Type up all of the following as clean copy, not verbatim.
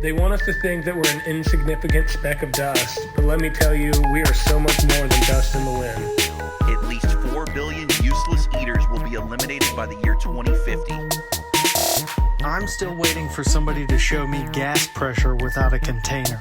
They want us to think that we're an insignificant speck of dust, but let me tell you, we are so much more than dust in the wind. At least 4 billion useless eaters will be eliminated by the year 2050. I'm still waiting for somebody to show me gas pressure without a container.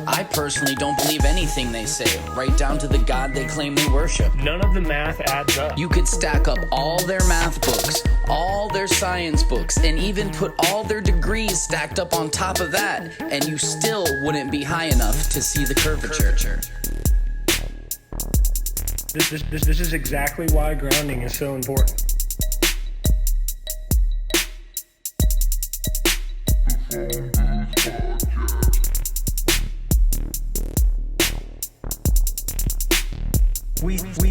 I personally don't believe anything they say, right down to the God they claim they worship. None of the math adds up. You could stack up all their math books, all their science books, and even put all their degrees stacked up on top of that, and you still wouldn't be high enough to see the curvature. This is exactly why grounding is so important.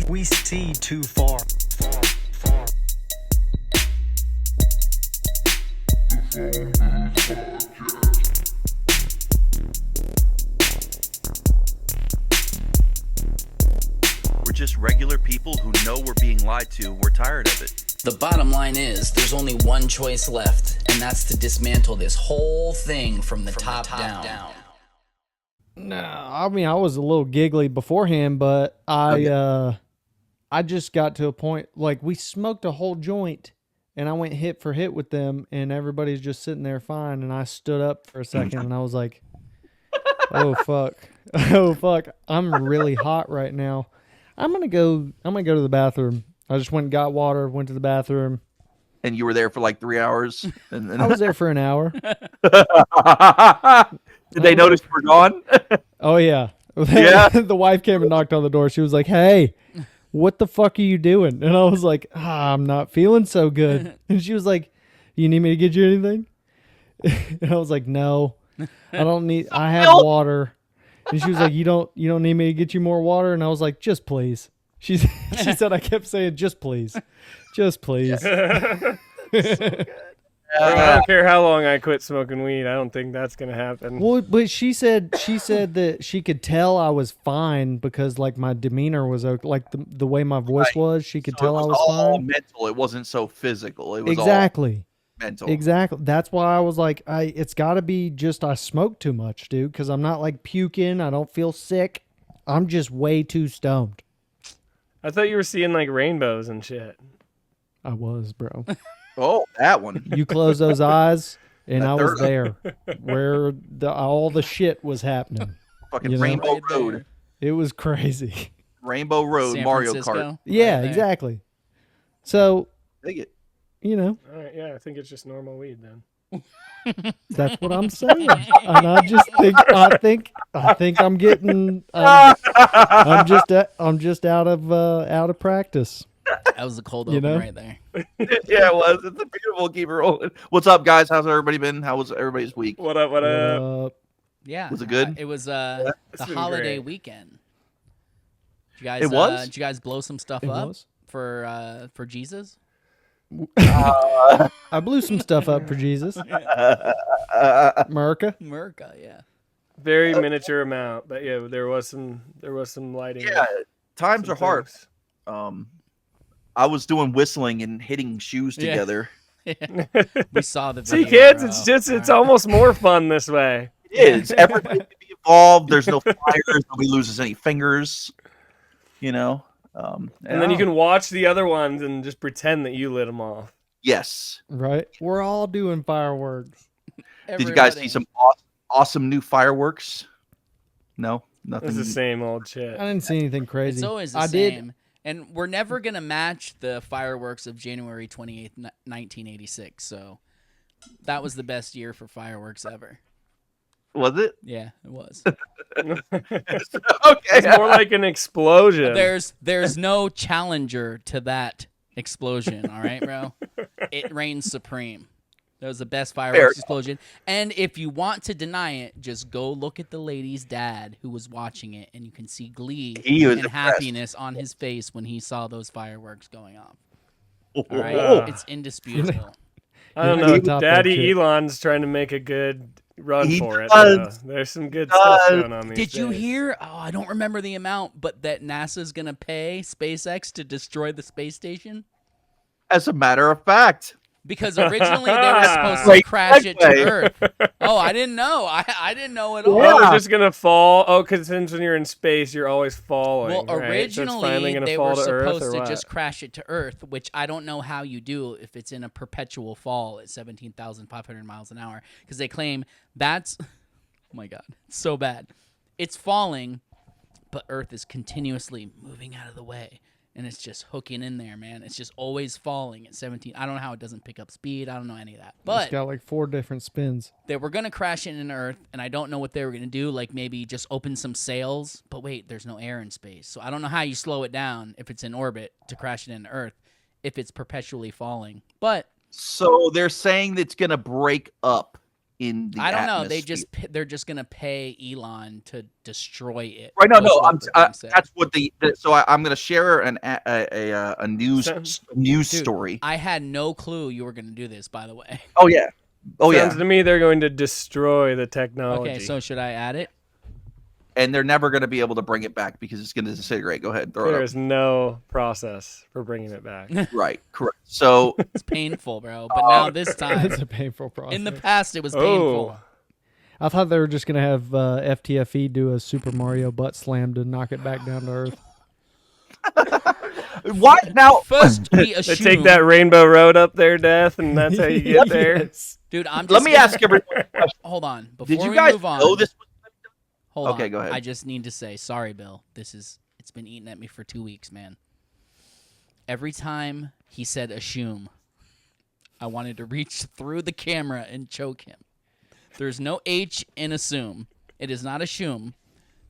We see too far. We're just regular people who know we're being lied to. We're tired of it. The bottom line is, there's only one choice left, and that's to dismantle this whole thing from the top down. No, I mean, I was a little giggly beforehand, but I just got to a point, like, we smoked a whole joint, and I went hit for hit with them, and everybody's just sitting there fine, and I stood up for a second, and I was like, oh, fuck. Oh, fuck. I'm really hot right now. I'm gonna go to the bathroom. I just went and got water, went to the bathroom. And you were there for like 3 hours? And I was there for an hour. Did they notice you were gone? Oh, yeah. Yeah. The wife came and knocked on the door. She was like, hey, what the fuck are you doing? And I was like, I'm not feeling so good. And she was like, you need me to get you anything? And I was like, no, I have water. And she was like, you don't need me to get you more water? And I was like, just please. She said, I kept saying, just please. Just please. So good. I don't care how long I quit smoking weed. I don't think that's gonna happen. Well, but she said that she could tell I was fine because like my demeanor was okay, like the way my voice was. She could tell I was all fine. mental. It wasn't so physical. It was Exactly. all mental. Exactly. That's why I was like, it's got to be just I smoke too much, dude. Because I'm not like puking. I don't feel sick. I'm just way too stoned. I thought you were seeing like rainbows and shit. I was, bro. Oh, that one. You close those eyes, and I was there, where all the shit was happening. Fucking You know? Rainbow Right Road. there. It was crazy. Rainbow Road, San Mario Francisco, Kart. Yeah, right there. exactly. So, Dig it. you know, All right, yeah, I think it's just normal weed then. that's what I'm saying. And I just think I'm getting. I'm just out of practice. That was the cold You open know? right there. Yeah, it was. It's a beautiful. Keep it rolling. What's up, guys? How's everybody been? How was everybody's week? What up? What up? Yeah. Was it good? It was the It's been holiday great. weekend. Did you guys, It was? Did you guys blow some stuff It up was. for Jesus? I blew some stuff up for Jesus. America. America, yeah. Very miniature amount, but yeah, there was some lighting. Yeah, times some are hard. things. I was doing whistling and hitting shoes Yeah. together. We saw the See, video, kids, bro. it's almost more fun this way. It is. Everybody can be involved. There's no fires. Nobody loses any fingers. You know. And then you can watch the other ones and just pretend that you lit them off. Yes. Right. We're all doing fireworks. Did you guys see some awesome new fireworks? No, nothing. It's the same old shit. I didn't see anything crazy. It's always the I same. did. And we're never going to match the fireworks of January 28th, 1986. So that was the best year for fireworks ever. Was it? Yeah, it was. Okay. It's more like an explosion. There's no challenger to that explosion, all right, bro? It reigns supreme. That was the best fireworks explosion. And if you want to deny it, just go look at the lady's dad who was watching it, and you can see glee and happiness on his face when he saw those fireworks going off. All right? It's indisputable. I don't He know. topped that Daddy shit. Elon's trying to make a good run He for it. does. though. There's some good stuff going on these Did you days. hear? Oh, I don't remember the amount, but that NASA's going to pay SpaceX to destroy the space station? As a matter of fact, Because originally they were supposed to Great crash it to segue. Earth. Oh, I didn't know. I didn't know at Oh, all. they're just gonna fall. Oh, because since when you're in space, you're always falling. Well, right? So it's finally originally gonna they fall were to Earth, supposed or to what? just crash it to Earth, which I don't know how you do if it's in a perpetual fall at 17,500 miles an hour, because they claim that's, oh my God, it's so bad. It's falling, but Earth is continuously moving out of the way, and it's just hooking in there, man. It's just always falling at 17. I don't know how it doesn't pick up speed. I don't know any of that, but It's got like 4 different spins. they were going to crash it in Earth, and I don't know what they were going to do, like maybe just open some sails. But wait, there's no air in space. So I don't know how you slow it down if it's in orbit to crash it into Earth if it's perpetually falling. But So they're saying that it's going to break up in the I don't know. atmosphere. They're just going to pay Elon to destroy it. Right? No, was what the thing said. that's what So I'm going to share a news Dude, story. I had no clue you were going to do this, by the way. Oh yeah, Sounds to me they're going to destroy the technology. Okay, so should I add it? and they're never going to be able to bring it back because it's going to disintegrate. Go ahead, throw it There up. is no process for bringing it back. Right, correct. So It's painful, bro. But now this time, It's a painful process. in the past, it was Oh, painful. I thought they were just gonna have FTFE do a Super Mario butt slam to knock it back down to Earth. why now? First, we they assume. take that Rainbow Road up there, Death, and that's how you get there. Yes. Dude, I'm just Let me gonna- ask everyone. Hold on. Before Did you we guys move on, know this? hold Okay, on. go ahead. I just need to say, sorry, Bill. It's been eating at me for 2 weeks, man. Every time he said assume, I wanted to reach through the camera and choke him. There's no H in assume. It is not assume.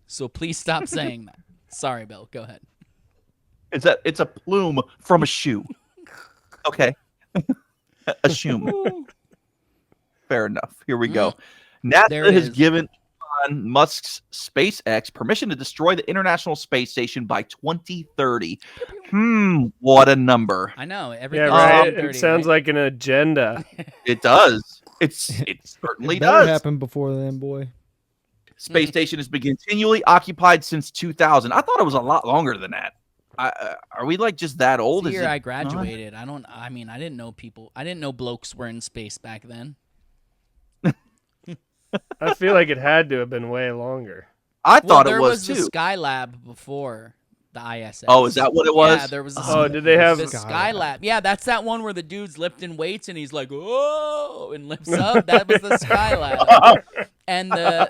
So please stop saying that. Sorry, Bill. Go ahead. It's a plume from a shoe. Okay, assume. Fair enough. Here we go. There NASA it has is. given Elon Musk's SpaceX permission to destroy the International Space Station by 2030. What a number. I know. Yeah, Everything's right. 30, It sounds right? like an agenda. It does. It certainly It better does. happen before then, boy. Space station has been continually occupied since 2000. I thought it was a lot longer than that. Are we like just that old? The Is year it I not? graduated. I mean, I didn't know blokes were in space back then. I feel like it had to have been way longer. I thought there it was the too. Skylab before the ISS. Oh, is that what it was? Yeah, there was. Oh, did they have? the Skylab? Yeah, that's that one where the dude's lifting weights and he's like, "Whoa!" and lifts up. That was the Skylab. And the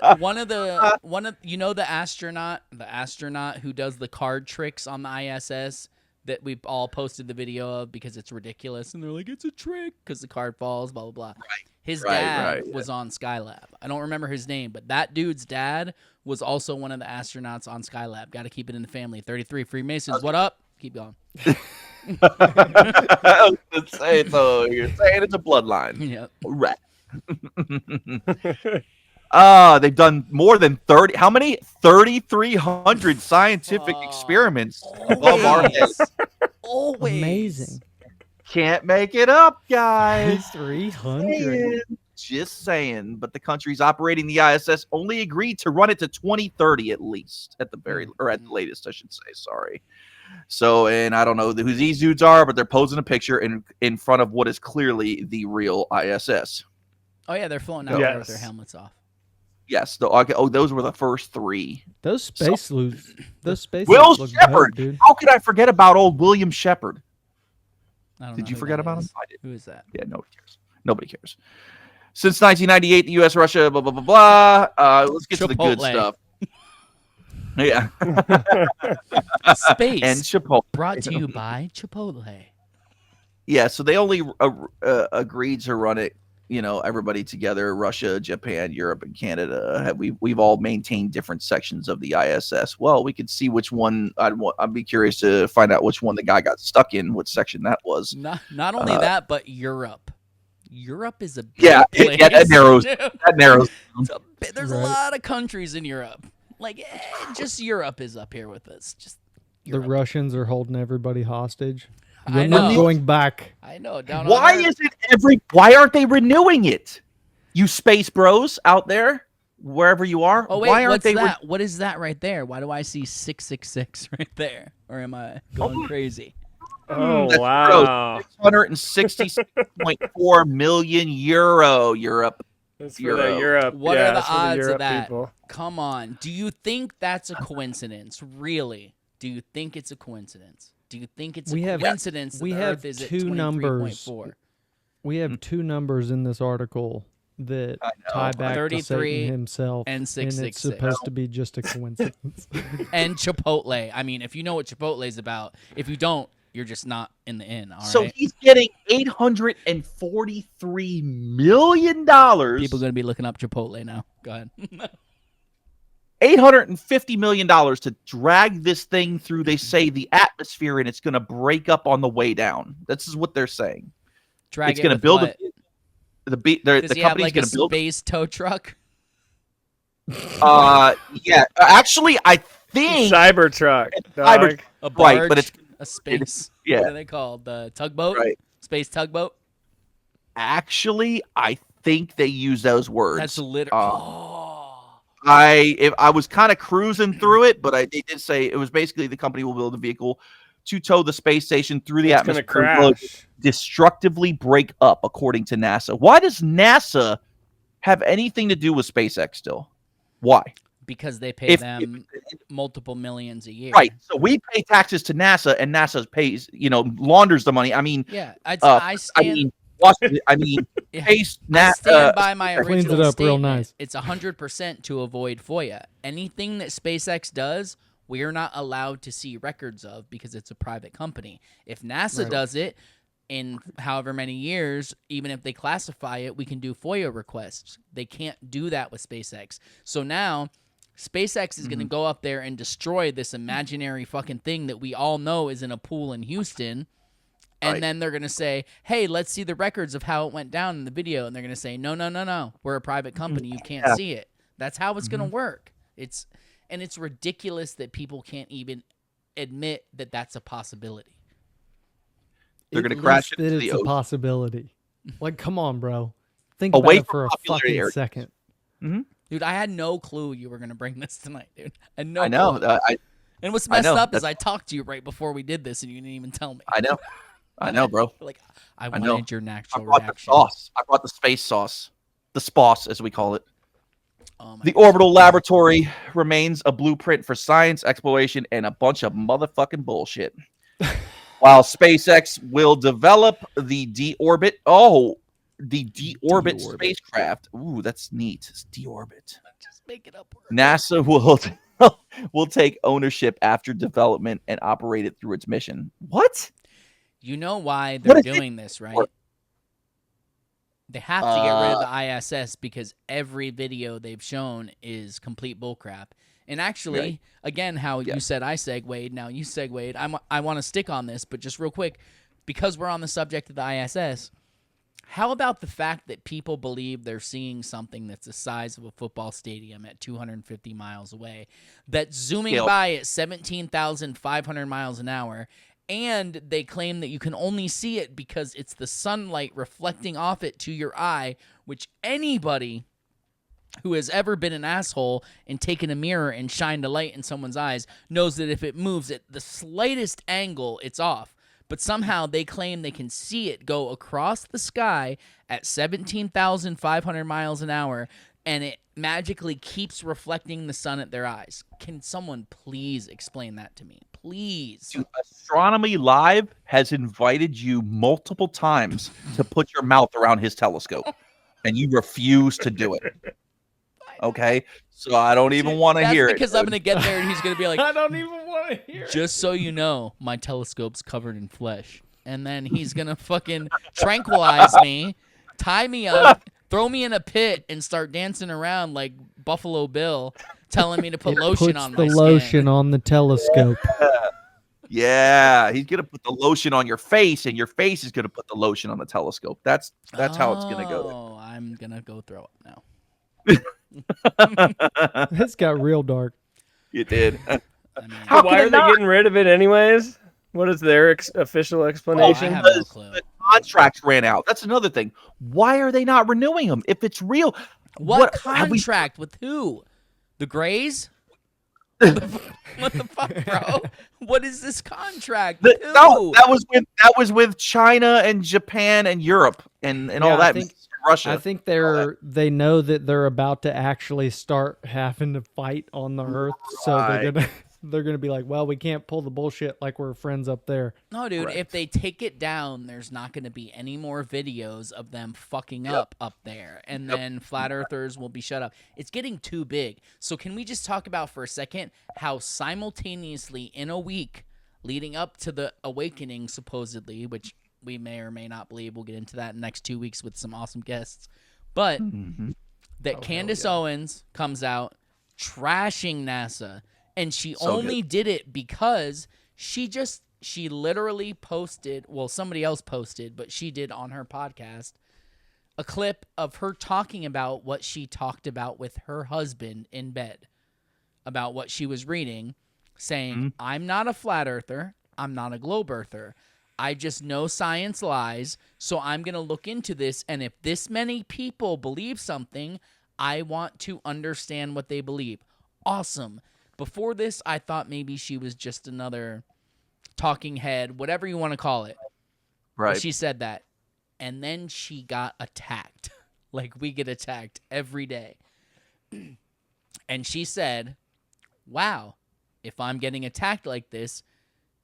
astronaut who does the card tricks on the ISS that we all posted the video of because it's ridiculous, and they're like, "It's a trick" because the card falls, blah blah blah. Right. His Right, dad right, yeah. was on Skylab. I don't remember his name, but that dude's dad was also one of the astronauts on Skylab. Got to keep it in the family. 33 Freemasons. What up? Keep going. I was gonna say, so you're saying it's a bloodline. Yep. Right. They've done more than 30. How many? 3,300 scientific experiments above our heads. Always. Amazing. Can't make it up, guys. 300. Just saying. But the countries operating the ISS only agreed to run it to 2030 at least, at the latest, I should say. Sorry. So, and I don't know who these dudes are, but they're posing a picture in front of what is clearly the real ISS. Oh yeah, they're floating out there with their helmets off. Yes. Those were the first 3. Those space suits. Those space Will suits look Shepard. dope, dude. How could I forget about old William Shepard? I don't Did know you who forget that about him? is. I did. Who is that? Yeah, nobody cares. Nobody cares. Since 1998, the U.S., Russia, blah, blah, blah, blah. Let's get to the good Chipotle. stuff. Yeah. Space And Chipotle. brought to you by Chipotle. Yeah, so they only agreed to run it, everybody together, Russia, Japan, Europe, and Canada. We've all maintained different sections of the ISS. Well, we could see which one. I'd be curious to find out which one the guy got stuck in, which section that was. Not only that, but Europe. Europe is a big Yeah, place. that narrows. dude. That narrows. There's a Right. lot of countries in Europe. Like, just Europe is up here with us. Just The Europe. Russians are holding everybody hostage. I We're know. not going back. I know. Down Why on Earth. why aren't they renewing it? You space bros out there, wherever you are. Oh wait, why aren't what's they? that? What is that right there? Why do I see 666 right there? Or am I going crazy? Oh, That's wow. 666.4 million euro. Europe. That's for the Europe. What yeah, are the that's for the odds of Europe that? people. Come on. Do you think that's a coincidence? Really? Do you think it's a coincidence? Do you think it's a coincidence that we the have Earth is at two numbers. 23.4? We have two numbers in this article that tie back to 33 Satan himself, and and it's 666. supposed to be just a coincidence. And Chipotle. I mean, if you know what Chipotle is about, if you don't, you're just not in the in. All right. So he's getting $843 million. People are going to be looking up Chipotle now. Go ahead. $850 million to drag this thing through, they say, the atmosphere, and it's going to break up on the way down. This is what they're saying. Drag It's it going to with build what? the Does he have company's like going a to build. space tow truck? Yeah. Actually, I think Cybertruck. Cyber- Dog. A barge? but it's a space. yeah. What are they called? The tugboat? Right. Space tugboat? Actually, I think they use those words. That's literally. I was kind of cruising through it, but they did say it was basically the company will build a vehicle to tow the space station through the It's gonna atmosphere, crash. destructively break up, according to NASA. Why does NASA have anything to do with SpaceX still? Why? Because they pay them multiple millions a year. Right. So we pay taxes to NASA, and NASA pays, launders the money. I mean, Yeah. I mean, Yeah. pays I stand by my Cleans original it up real statement. nice. It's 100% to avoid FOIA. Anything that SpaceX does, we are not allowed to see records of because it's a private company. If NASA does it in however many years, even if they classify it, we can do FOIA requests. They can't do that with SpaceX. So now SpaceX is going to go up there and destroy this imaginary fucking thing that we all know is in a pool in Houston. And then they're going to say, hey, let's see the records of how it went down in the video. And they're going to say, no. We're a private company. You can't see it. That's how it's going to work. It's ridiculous that people can't even admit that that's a possibility. They're going to crash At it least into that the it's a ocean. possibility. Like, come on, bro. Think Away about it from for a popularity fucking areas. second. Dude, I had no clue you were going to bring this tonight, dude. I I know. Clue. And what's messed know. up is I talked to you right before we did this and you didn't even tell me. I know, bro. Like, I know. wanted your I natural brought the reaction. sauce. I brought the space sauce. The SPOS, as we call it. Oh my The God. orbital laboratory remains a blueprint for science, exploration, and a bunch of motherfucking bullshit. While SpaceX will develop the deorbit. Oh, the deorbit spacecraft. Ooh, that's neat. It's deorbit. Just make it up. NASA will take ownership after development and operate it through its mission. What? You know why What they're is doing this, right? for? They have to get rid of the ISS because every video they've shown is complete bullcrap. And actually, again, how you said I segued, now you segued. I want to stick on this, but just real quick, because we're on the subject of the ISS, how about the fact that people believe they're seeing something that's the size of a football stadium at 250 miles away, that's zooming by at 17,500 miles an hour, and they claim that you can only see it because it's the sunlight reflecting off it to your eye, which anybody who has ever been an asshole and taken a mirror and shined a light in someone's eyes knows that if it moves at the slightest angle, it's off. But somehow they claim they can see it go across the sky at 17,500 miles an hour, and it magically keeps reflecting the sun at their eyes. Can someone please explain that to me? Please. Dude, Astronomy Live has invited you multiple times to put your mouth around his telescope, and you refuse to do it. Okay? So I don't even want to hear it. Because I'm going to get there and he's going to be like, I don't even want to hear it. just so you know, my telescope's covered in flesh. And then he's going to fucking tranquilize me, tie me up, throw me in a pit, and start dancing around like Buffalo Bill, telling me to put lotion on my the skin. lotion on the telescope. Yeah, he's gonna put the lotion on your face, and your face is gonna put the lotion on the telescope. That's how it's gonna go. Oh, I'm going to go throw up now. This got real dark. You did. I mean, How Why can are it they not? getting rid of it anyways? What is their official I explanation? have no Because clue. the contracts ran out. That's another thing. Why are they not renewing them? If it's real, What have we- contract with who? The Grays? What the fuck, bro? What is this contract? No, that was with China and Japan and Europe and Yeah, all I that. think- Russia. I think they know that they're about to actually start having to fight on the Earth, so they're gonna be like, well, we can't pull the bullshit like we're friends up there. No, dude, Correct. if they take it down, there's not going to be any more videos of them fucking up there. And then flat earthers will be shut up. It's getting too big. So can we just talk about for a second how simultaneously in a week leading up to the awakening, supposedly, which we may or may not believe, we'll get into that in the next 2 weeks with some awesome guests, but that Candace Owens comes out trashing NASA, and she only did it because she literally posted, well, somebody else posted, but she did on her podcast, a clip of her talking about what she talked about with her husband in bed, about what she was reading, saying, I'm not a flat earther, I'm not a globe earther, I just know science lies, so I'm going to look into this, and if this many people believe something, I want to understand what they believe. Awesome. Before this, I thought maybe she was just another talking head, whatever you want to call it. Right. She said that. And then she got attacked. Like we get attacked every day. And she said, wow, if I'm getting attacked like this,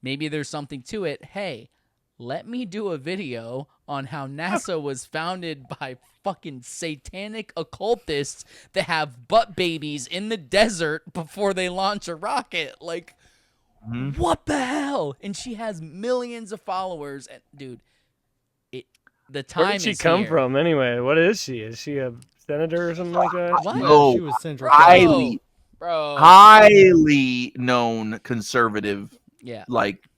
maybe there's something to it. Hey, let me do a video on how NASA was founded by fucking satanic occultists that have butt babies in the desert before they launch a rocket. Like, what the hell? And she has millions of followers. And dude, the time Where did she is come here. from anyway? What is she? Is she a senator or something like that? What? No, She was Central. highly, Bro. highly known conservative, Yeah. like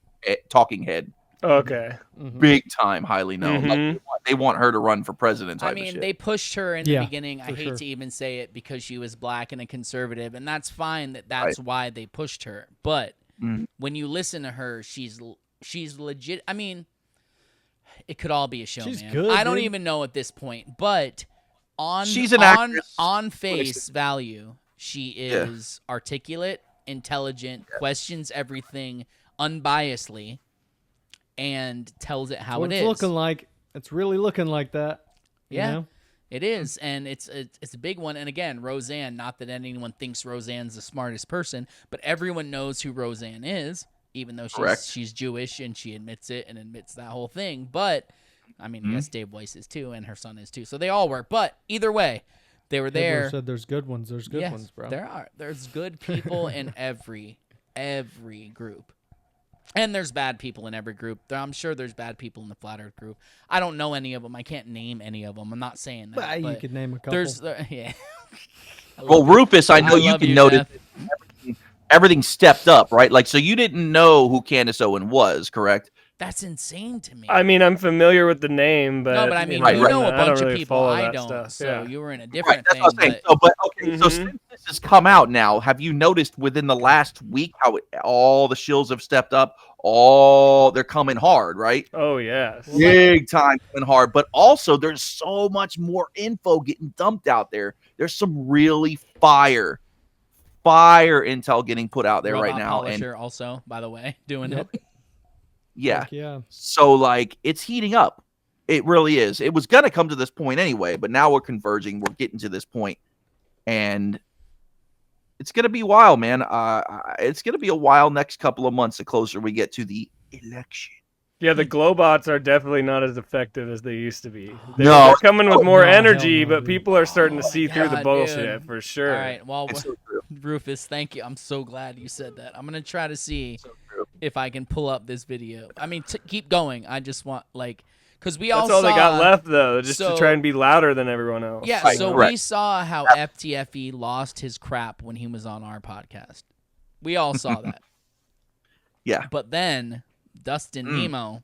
talking head, Okay. big time, highly known. Mhm. Like, they want her to run for president. Type I of mean, shit. they pushed her in the Yeah, beginning. I for hate sure. to even say it because she was black and a conservative, and that's fine. That's why they pushed her. But when you listen to her, she's legit. I mean, it could all be a show, She's man. good, I don't dude. even know at this point, but She's an actress. on face value, she is articulate, intelligent, questions everything unbiasedly, and tells it how it is. Looking like. It's really looking like that. you Yeah. know? It is, and it's a big one. And again, Roseanne, not that anyone thinks Roseanne's the smartest person, but everyone knows who Roseanne is, even though she's Jewish and she admits it and admits that whole thing. But, I mean, yes, Dave Weiss is too, and her son is too. So they all work. But either way, they were Hitler there. said there's good ones. There's good Yes, ones, bro. There's good people in every group. And there's bad people in every group. I'm sure there's bad people in the Flat Earth group. I don't know any of them. I can't name any of them. I'm not saying that. But you but could name a couple. there's yeah. I Well, love you. Rufus, I know I you love can notice Jeff. everything stepped up, right? Like, so you didn't know who Candace Owen was, correct? That's insane to me. I mean, I'm familiar with the name, but no, but I mean, Right, you right. know a I don't bunch really of people. follow I that don't. stuff. So Yeah. you were in a Right, different that's thing. what I'm saying. But So since this has come out now, have you noticed within the last week how all the shills have stepped up? They're coming hard, right? Oh yes. Big time coming hard. But also, there's so much more info getting dumped out there. There's some really fire intel getting put out there Robot right now. Polisher also, by the way, doing Yep. it. Yeah. Heck yeah. So, like, it's heating up. It really is. It was going to come to this point anyway, but now we're converging. We're getting to this point, and it's going to be wild, man. It's going to be a wild next couple of months the closer we get to the election. Yeah, the Globots are definitely not as effective as they used to be. No. They're coming with more no, hell energy, no, but dude. people are starting to see through the God, bullshit dude. for sure. All right. Well, It's so true. Rufus, thank you. I'm so glad you said that. I'm gonna try to see So true. if I can pull up this video. I mean, keep going. I just want because we all That's all saw, they got left though, just so- to try and be louder than everyone else. Yeah, Right, so correct. we saw how FTFE lost his crap when he was on our podcast. We all saw that. Yeah. But then Dustin Nemo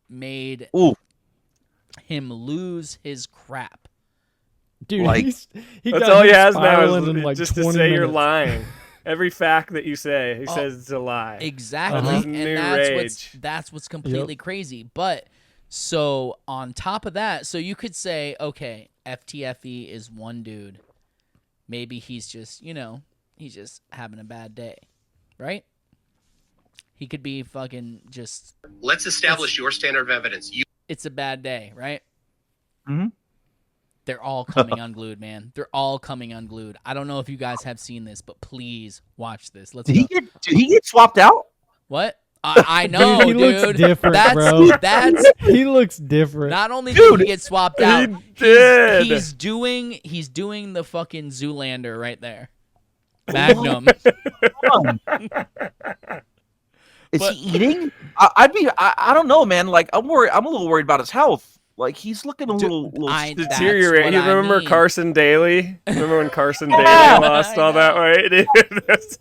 made Ooh. him lose his crap. Dude, Like- he That's got all he him has now spiraling is in like just to 20 say you're minutes. lying. Every fact that you say, he Oh, says it's a lie. Exactly. That's his And new that's rage. what's completely crazy. But so on top of that, so you could say, okay, FTFE is one dude. maybe he's just, he's just having a bad day, right? He could be fucking just. Let's establish your standard of evidence. It's a bad day, right? Mhm. They're all coming unglued, man. They're all coming unglued. I don't know if you guys have seen this, but please watch this. Let's Did go. he get swapped out? What? I know, He dude. looks different, that's bro. That's He looks different. not only did he get swapped out, did. he's doing the fucking Zoolander right there. Magnum. Is But- he eating? I don't know, man. Like I'm worried. I'm a little worried about his health. Like he's looking a little. that's Deteriorate. what You I remember mean. Carson Daly? Remember when Carson Daly Yeah. lost I all that know. weight? Dude, that's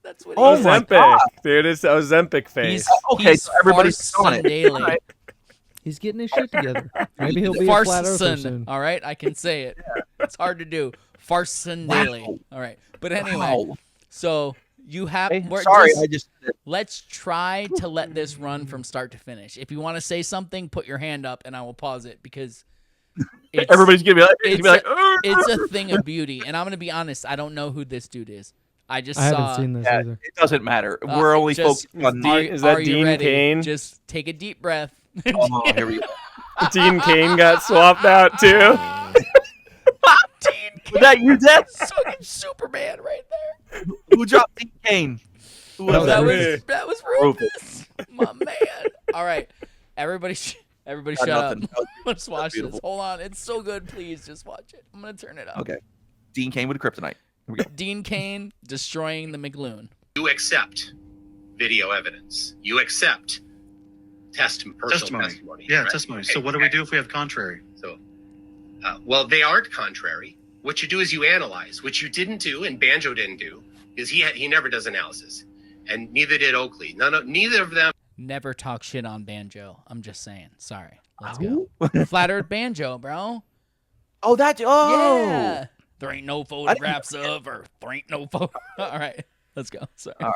That's what Oh he's my Ozempic, God. dude. It's Ozempic face. Okay, so everybody's on it. Daily. All right. He's getting his shit together. Maybe he'll be a flat earther Farson. soon. All right, I can say it. It's hard to do. Farson Daily. Wow. All right, but anyway, Wow. so you have. Hey, we're sorry, just- I just. let's try to let this run from start to finish. If you want to say something, put your hand up, and I will pause it because it's, Everybody's gonna be like, it's a thing of beauty. And I'm gonna be honest, I don't know who this dude is. I just I saw. haven't seen this Yeah, either. it doesn't matter. We're only just- focused on. Is that Are you Dean ready? Cain? Just take a deep breath. Oh, here we go. Dean Cain got swapped out too. Was that you, Dad? Fucking Superman right there. Who dropped Dean Kane? Who was No, that? That was Rufus. Rufus, my man. All right, everybody, everybody, Got shut nothing. up. Let's watch this. beautiful. Hold on, it's so good. Please just watch it. I'm gonna turn it up. Okay. Dean Kane with kryptonite. Here we go. Dean Cain destroying the McLoon. You accept video evidence. You accept personal testimony. Yeah, right? testimony. Okay, So what do we okay. do if we have contrary? So, well, they aren't contrary. What you do is you analyze, which you didn't do, and Banjo didn't do, because he never does analysis, and neither did Oakley. Neither of them. Never talk shit on Banjo. I'm just saying. Sorry. Let's go. Flat Earth Banjo, bro. Oh, that. Oh. Yeah. There ain't no photographs of, or there ain't no photo. All right. Let's go. Sorry. All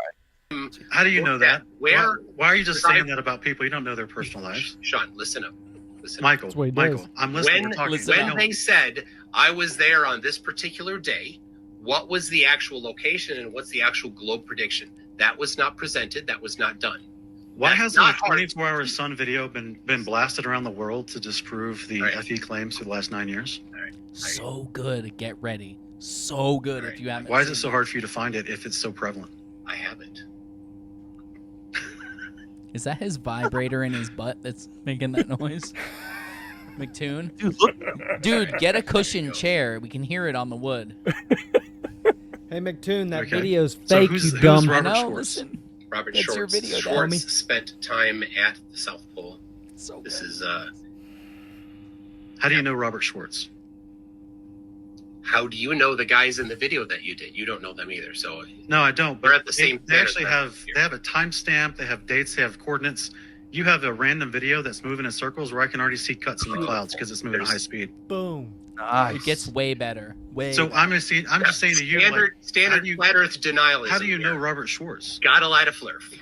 How do you know that? Where- Why are you just Because saying that about people? You don't know their personal lives. Sean, listen up. Listen up. Michael, That's what he Michael, does. I'm listening. When, We're talking. listen when up. they said I was there on this particular day, what was the actual location and what's the actual globe prediction? That was not presented. That was not done. Why That's hasn't not a hard. 24-hour sun video been blasted around the world to disprove the Right. FE claims for the last 9 years? So good. Get ready. So good Right. if you haven't Why is seen it so hard for you to find it if it's so prevalent? I haven't. Is that his vibrator in his butt that's making that noise? McToon? Dude, look. Dude, get a cushioned chair. We can hear it on the wood. Hey, McToon, that Okay. video's So fake, who's you dumb. Robert I know, Schwartz? listen. Robert That's your Schwartz. video, Dad. Schwartz spent time at the South Pole. So This good. is How do you know Robert Schwartz? how do you know the guys in the video that you did? You don't know them either. So No, I don't. We're But at the same They actually planet have. here. They have a timestamp. They have dates. They have coordinates. You have a random video that's moving in circles where I can already see cuts in the clouds because it's moving at high speed. Boom. Nice. It gets way better. Way So better. I'm just saying to you, standard how standard do you- flat Earth denialism. how do you know here. Robert Schwartz? Gotta lie to Flurf.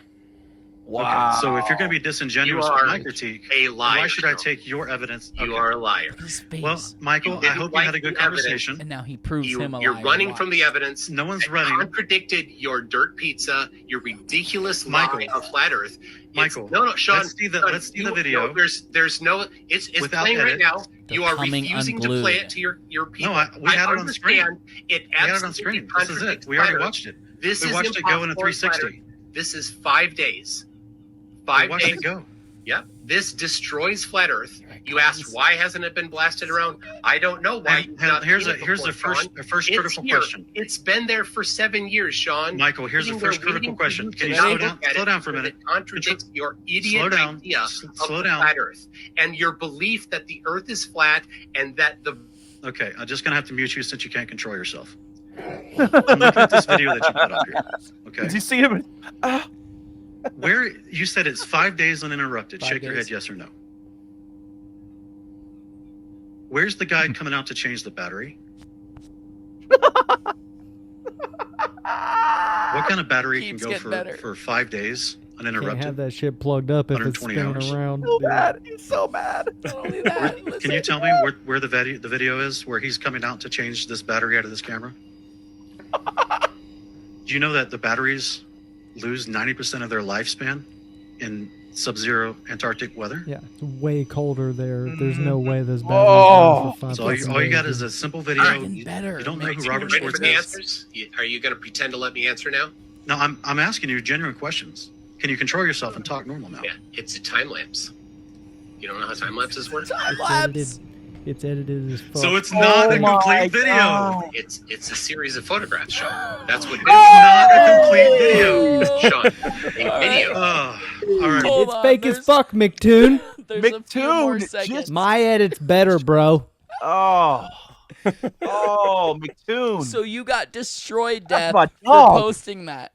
Wow. Okay, so if you're going to be disingenuous You with are my critique, A liar. why should I Joe. take your evidence? You Okay. are a liar. His face. Well, Michael, You I didn't hope you like had a good the evidence. conversation. and now he proves him a You're liar. running Watch. from the evidence. No one's that running. Contradicted your dirt pizza, your ridiculous Michael. lie of flat Earth. Michael, no, Sean. let's see the- Sean, let's see the video. No, there's no. It's Without playing right edit. now. They're You are coming refusing to unglued. play it to your people. No, we had it on screen. understand It We had it on absolutely screen. This is it. contradicts We already flat Earth. watched it. This We is watched it go in a impossible flat 360. Earth. This is 5 days. We 5 watched days. it go. Yep. This destroys flat Earth. Here it You asked comes. why hasn't it been blasted around? I don't know why. And here's the first critical here. question. It's been there for 7 years, Sean. Michael, here's the Sitting first there critical waiting question. for Can you to slow look down? at Slow it down for a because minute. It contradicts your idiot Slow down. idea of Slow the down. flat Earth and your belief that the Earth is flat and that the Okay, I'm just gonna have to mute you since you can't control yourself. I'm looking at this video that you put up here. Okay, Did you see him? where you said it's 5 days uninterrupted. 5 Shake your days. head, yes or no. Where's the guy coming out to change the battery? What kind of battery can Keeps go getting better. for 5 days Can't have uninterrupted. that shit plugged up if it's 120 spinning hours. around. So dude. bad. He's so bad. Not only that, Can listen. you tell me where the video is where he's coming out to change this battery out of this camera? Do you know that the batteries lose 90% of their lifespan in sub-zero Antarctic weather? Yeah, it's way colder there. There's no way those batteries Oh. last for 5 So all you days, got dude. is a simple video. Even better. You don't know Makes who me Robert ready Ready Schwartz for the is? answers? Are you going to pretend to let me answer now? No, I'm asking you genuine questions. Can you control yourself and talk normal now? Yeah, it's a time lapse. You don't know how time lapses work? Time It's lapse. edited. It's edited as fuck. So it's not a my complete video. God. It's a series of photographs, Sean. That's what it It's not a complete video. is, Sean. A video. Oh, all right. Hold It's on, fake as there's- fuck, McToon. There's a few more McToon, seconds. just- My edit's better, bro. Oh. Oh, McToon. So you got destroyed, That's Death, my for dog. posting that,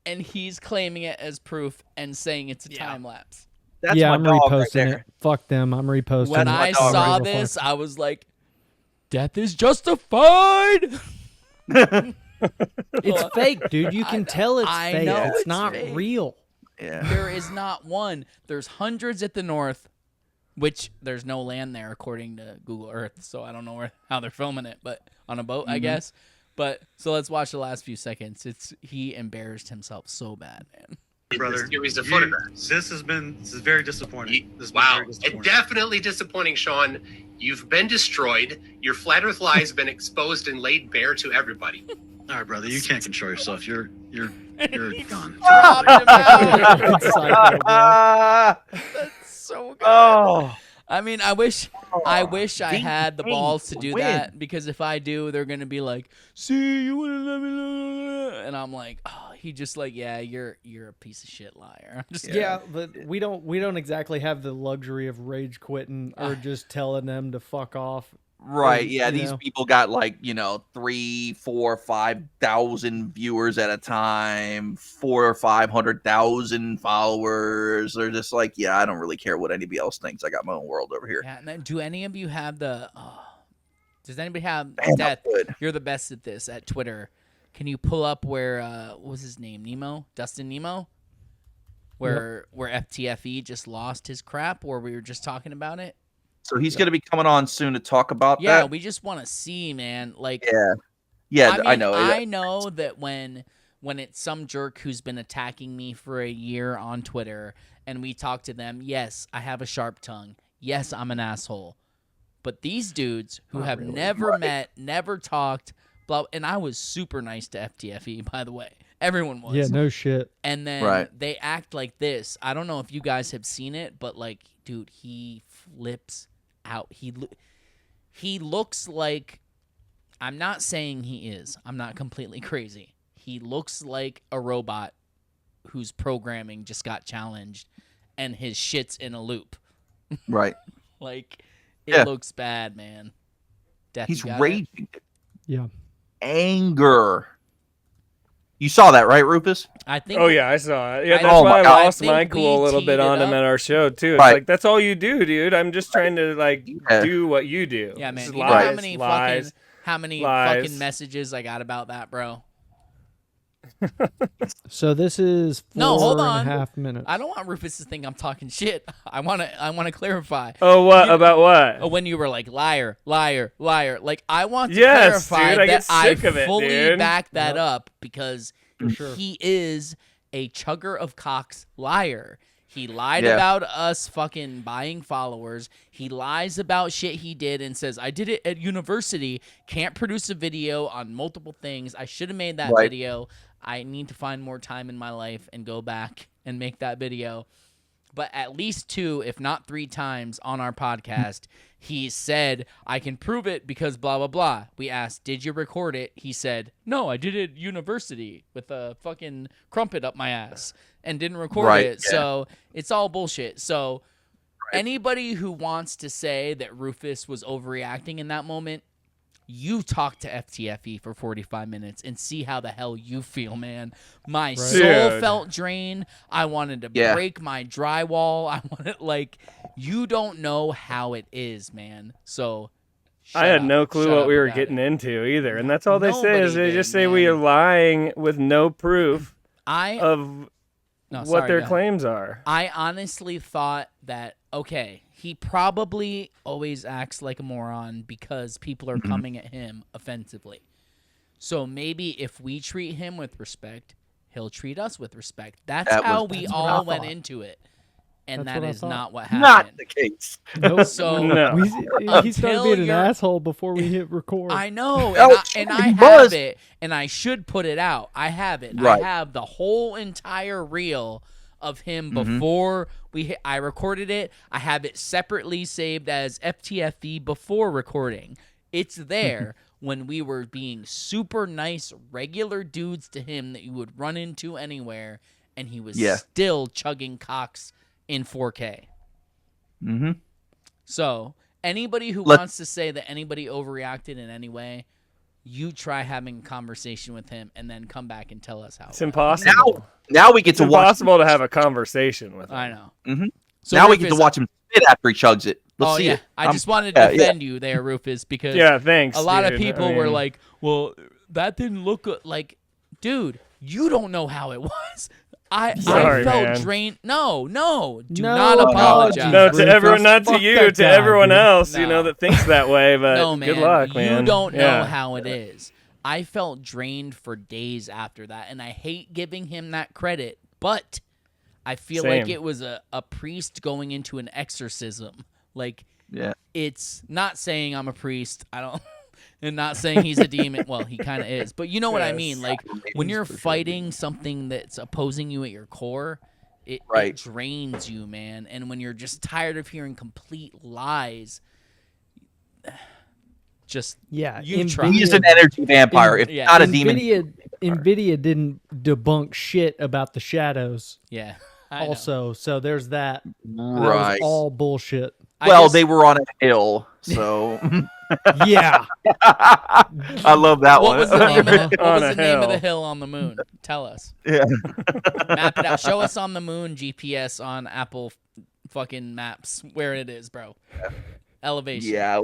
and he's claiming it as proof and saying it's a time lapse. That's Yeah, my I'm dog right reposting there. it. Fuck them. I'm reposting When it. I dog saw right before. this, I was like, "Death is justified." It's fake, dude. You can tell it's I fake. know It's it's not fake. real. Yeah. There is not one. There's hundreds at the north, which there's no land there according to Google Earth. So I don't know how they're filming it, but on a boat, I guess. But so let's watch the last few seconds. He embarrassed himself so bad, man. Brother, It's a series of you- photographs. This is very disappointing. This has been Wow, very disappointing. definitely disappointing, Sean. You've been destroyed. Your flat Earth lie has been exposed and laid bare to everybody. All right, brother, you can't control yourself. You're gone. Dropped him out. It's psycho, bro. That's so good. Oh. I mean, I wish I had the Dang, balls to do win. that, because if I do, they're gonna be like, "See, you wouldn't let me," and I'm like, "Oh, he just like, yeah, you're a piece of shit liar." I'm just Yeah, but we don't exactly have the luxury of rage quitting or just telling them to fuck off. Right. And, Yeah. you These know. people got 3, 4, 5,000 viewers at a time, 4 or 500,000 followers. They're just like, yeah, I don't really care what anybody else thinks. I got my own world over here. Yeah, and then do any of you have the? Does anybody have Man, Death? that's good. You're the best at this at Twitter. Can you pull up where what was his name? Nemo, Dustin Nemo, where FTFE just lost his crap, or we were just talking about it. So he's going to be coming on soon to talk about Yeah, that. we just want to see, man. Like, Yeah. Yeah, I mean, I know. I know that when it's some jerk who's been attacking me for a year on Twitter, and we talk to them, yes, I have a sharp tongue. Yes, I'm an asshole. But these dudes who have never met, never talked, and I was super nice to FTFE, by the way. Everyone was. Yeah, no shit. And then Right. they act like this. I don't know if you guys have seen it, but like, dude, he flips out. He looks like, I'm not saying he is. I'm not completely crazy. He looks like a robot whose programming just got challenged and his shit's in a loop. Right. Like, it Yeah. looks bad, man. Death, He's you got it? raging. Yeah. Anger. You saw that, right, Rufus? I think. Oh yeah, I saw it. Yeah, I- that's Oh, why my I God. lost I think my cool a we little bit teed it on him up. at our show too. It's Right. like that's all you do, dude. I'm just trying to Yeah. do what you do. Yeah, This man. is You know how lies, many lies. fucking lies. messages I got about that, bro? So this is No, hold 4.5 on. minutes. I don't want Rufus to think I'm talking shit. I want to clarify. Oh, what about what? When you were like liar, liar, liar, like I want to Yes, clarify dude, I get that I sick of it, fully dude. back that up because sure. he is a chugger of cocks liar. He lied Yeah. about us fucking buying followers. He lies about shit he did and says, I did it at university. Can't produce a video on multiple things. I should have made that Right. video. I need to find more time in my life and go back and make that video. But at least 2, if not 3 times on our podcast, he said, I can prove it because blah, blah, blah. We asked, did you record it? He said, no, I did it at university with a fucking crumpet up my ass and didn't record Right, it. yeah. So it's all bullshit. So anybody who wants to say that Rufus was overreacting in that moment, you talk to FTFE for 45 minutes and see how the hell you feel, man. My soul Dude. felt drained. I wanted to Yeah. break my drywall. I wanted, like, you don't know how it is, man. So I had no shut clue what up we were about getting it. into either, and that's all they say Nobody is they did, just say we are man. lying with no proof I of No, what sorry, their go ahead. claims are. I honestly thought that, okay, he probably always acts like a moron because people are coming at him offensively. So maybe if we treat him with respect, he'll treat us with respect. That's how we That's what all I went thought. into it. And That's that what I is thought. not what Not happened. the case. Nope. So No. He started being an asshole before we hit record. I know, Oh, and I he have was. it, and I should put it out. I have it. Right. I have the whole entire reel of him before I recorded it. I have it separately saved as FTFE before recording. It's there when we were being super nice, regular dudes to him that you would run into anywhere, and he was still chugging cocks in 4K. Mm-hmm. So anybody who wants to say that anybody overreacted in any way, you try having a conversation with him and then come back and tell us how. It's impossible. Now we get It's to watch. impossible to have a conversation with him. I know. Mm-hmm. So Now we Rufus, get to watch him spit after he chugs it. Let's see it. I just wanted to defend you there, Rufus, because thanks. a lot of dude. people I were mean, like, "Well, that didn't look good." Like, dude, you don't know how it was. I Sorry, felt man. drained. No, do No not apologize. no, to Rufus, everyone, not to fuck you, that to guy, everyone dude. else, No. that thinks that way. But No, man, good luck, man. You don't know Yeah. how it is. I felt drained for days after that, and I hate giving him that credit, but I feel like Same. it was a priest going into an exorcism. Like, Yeah. it's not saying I'm a priest. I don't, and not saying he's a demon. Well, he kind of is, but you know what I Yes. mean. Like, when you're fighting something that's opposing you at your core, it drains you, man. And when you're just tired of hearing complete lies, just you try. He's an energy vampire. If not a demon. NVIDIA didn't debunk shit about the shadows. Yeah. I know. Also, so there's that. That Right. was all bullshit. Well, they were on a hill, so Yeah. I love that What one. was the name of the, what On was a the name of the hill. hill on the moon? Tell us. Yeah. Map it out. Show us on the moon GPS on Apple fucking maps where it is, bro. Elevation. Yeah.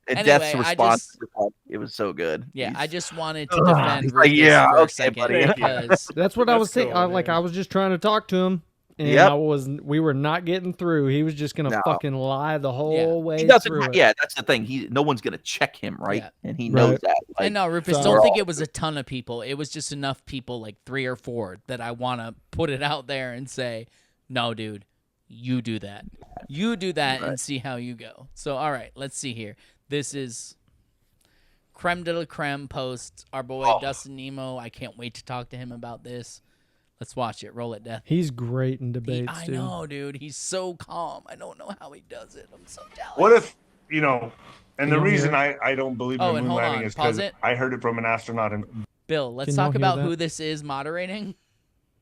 And Anyway, Death's I response, just- it was so good. Yeah, He's- I just wanted to defend he's like, Rufus yeah, for a okay, second buddy. because That's what I That's was saying. cool, I was just trying to talk to him, and Yep. we were not getting through. He was just gonna No. fucking lie the whole way he doesn't. through it. Yeah, that's the thing. No one's gonna check him, right? Yeah. And he Right. knows that. Like, and no, Rufus, so- don't think it was a ton of people. It was just enough people, like 3 or 4, that I want to put it out there and say, no, dude, you do that. You do that and see how you go. So, all right, let's see here. This is creme de la creme post. Our boy Dustin Nemo. I can't wait to talk to him about this. Let's watch it. Roll it, Death. He's great in debates, I dude. know, dude. He's so calm. I don't know how he does it. I'm so jealous. What if, and Can the you reason hear I don't believe Oh, in and moon hold landing on. is Pause because it. I heard it from an astronaut. Bill, let's Can talk y'all hear about that? who this is moderating.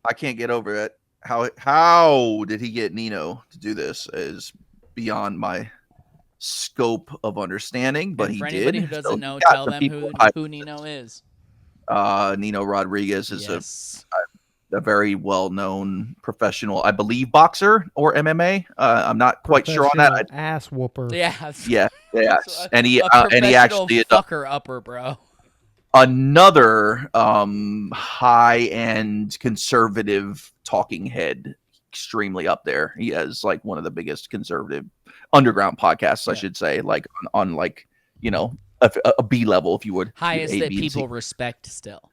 I can't get over it. How did he get Nino to do this? Is beyond my scope of understanding, but And he for did. anybody who doesn't So know, he got tell some them people who Nino is. Nino Rodriguez is Yes. a very well-known professional, I believe, boxer or MMA. I'm not quite sure on that. Professional ass whooper. Yeah. Yeah, yes, So, and he professional actually is fucker upper, bro. another high-end conservative talking head, extremely up there. He has like one of the biggest conservative underground podcasts, I should say, like on like a B level, if you would. Highest A, that B, and C. people respect still.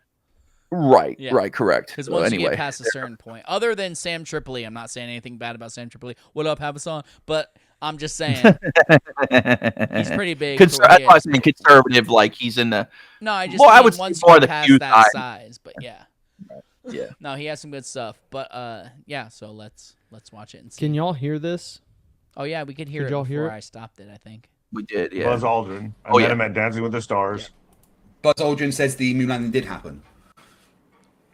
Right, Yeah. right, correct. Because So once you anyway, get past a certain point, other than Sam Tripoli, I'm not saying anything bad about Sam Tripoli. What up, have a song? But I'm just saying he's pretty big. for what That's he why I is. was saying conservative, like he's in the. No, I just Well, I mean would say once more you the get past few that side. size. But yeah. Yeah. No, he has some good stuff. But yeah, so let's watch it and see. Can y'all hear this? Oh yeah, we could hear Could it y'all before hear it? I stopped it, I think. We did, yeah. Buzz Aldrin. I Oh, met yeah. him at Dancing with the Stars. Buzz Aldrin says the moon landing did happen.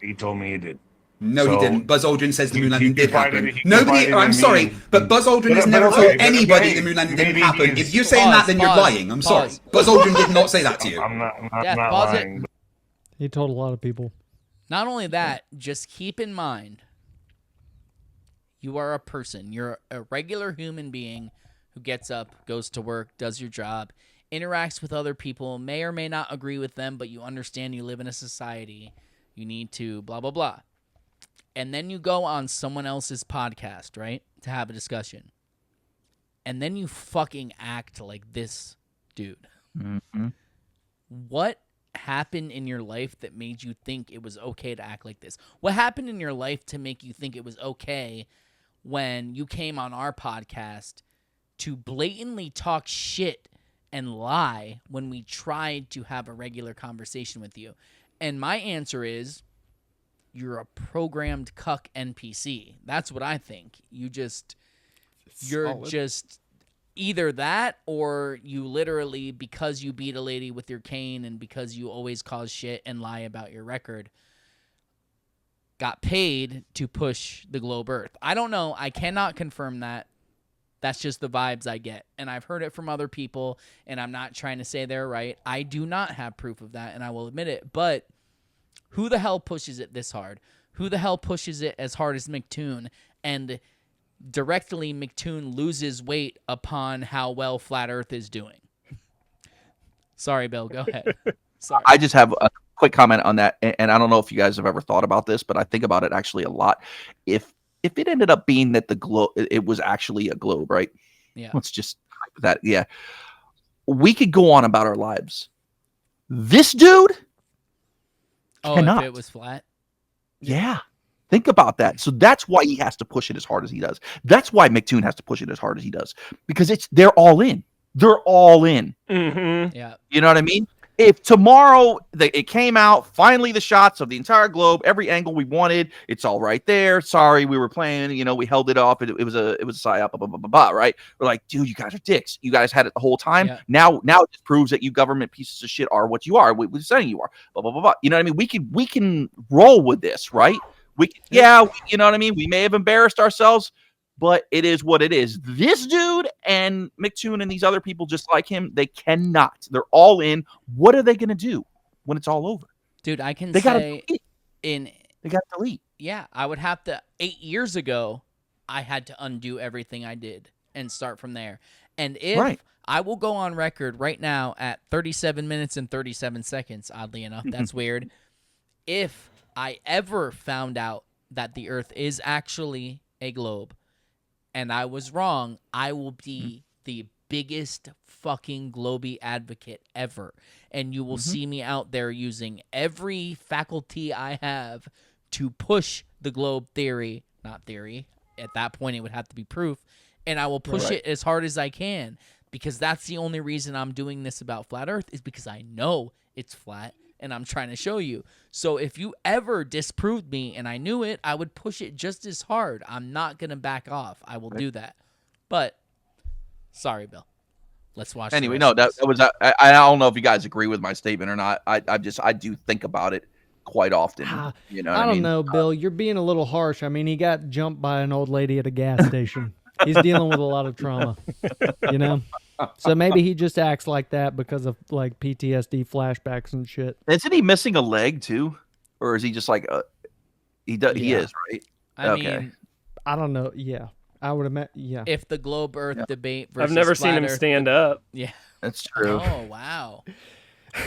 He told me he did. No, he So, didn't. Buzz Aldrin says the he- moon landing he did confided- happen. he Nobody. confided I'm in sorry, me. but Buzz Aldrin has But never okay, told but anybody okay, the moon landing didn't maybe happen. he's- If you're saying that, then you're Pause, lying. I'm sorry. pause. Buzz Aldrin did not say that to you. I'm not Yeah, not pause it. lying. He told a lot of people. Not only that, just keep in mind, you are a person. You're a regular human being who gets up, goes to work, does your job, interacts with other people, may or may not agree with them, but you understand you live in a society. You need to blah, blah, blah. and then you go on someone else's podcast, right, to have a discussion, and then you fucking act like this dude. Mm-hmm. What happened in your life that made you think it was okay to act like this? What happened in your life to make you think it was okay when you came on our podcast to blatantly talk shit and lie when we tried to have a regular conversation with you? And my answer is, you're a programmed cuck NPC. That's what I think. You're just either that, or you literally, because you beat a lady with your cane and because you always cause shit and lie about your record, got paid to push the globe Earth. I don't know. I cannot confirm that. That's just the vibes I get. And I've heard it from other people, and I'm not trying to say they're right. I do not have proof of that, and I will admit it. But who the hell pushes it this hard? Who the hell pushes it as hard as McToon? And directly, McToon loses weight upon how well Flat Earth is doing. Sorry, Bill. Go ahead. Sorry. I just have a quick comment on that, and I don't know if you guys have ever thought about this, but I think about it actually a lot. If it ended up being that the globe, it was actually a globe, right? Yeah. Let's just type that. Yeah, we could go on about our lives. This dude cannot. If it was flat. Yeah. Think about that. So that's why he has to push it as hard as he does. That's why McToon has to push it as hard as he does, because they're all in. They're all in. Mm-hmm. Yeah. You know what I mean? If tomorrow it came out, finally the shots of the entire globe, every angle we wanted, it's all right there. Sorry, we were playing, we held it off. It was a psyop, blah, blah, blah, blah, right? We're like, dude, you guys are dicks. You guys had it the whole time. Yeah. Now it just proves that you government pieces of shit are what you are. We're saying you are. Blah, blah, blah, blah. You know what I mean? We can roll with this, right? You know what I mean? We may have embarrassed ourselves, but it is what it is. This dude and McToon and these other people just like him, they cannot. They're all in. What are they going to do when it's all over? Dude, I can They say They got to delete. Yeah, I would have to. 8 years ago, I had to undo everything I did and start from there. And if I will go on record right now at 37 minutes and 37 seconds, oddly enough, that's weird. If I ever found out that the Earth is actually a globe and I was wrong, I will be the biggest fucking Globey advocate ever. And you will see me out there using every faculty I have to push the globe theory. Not theory. At that point, it would have to be proof. And I will push it as hard as I can, because that's the only reason I'm doing this about Flat Earth, is because I know it's flat and I'm trying to show you. So if you ever disproved me and I knew it, I would push it just as hard. I'm not going to back off. I will do that. But sorry, Bill. Let's watch. Anyway, no, that was I don't know if you guys agree with my statement or not. I do think about it quite often. You know, I don't know, Bill. You're being a little harsh. I mean, he got jumped by an old lady at a gas station. He's dealing with a lot of trauma, So maybe he just acts like that because of like PTSD flashbacks and shit. Isn't he missing a leg too, or is he just like he does? He is, right? I mean, I don't know. Yeah, I would imagine. Yeah. If the globe Earth debate versus I've never Flat seen him Earth stand up. Yeah, that's true. Oh wow.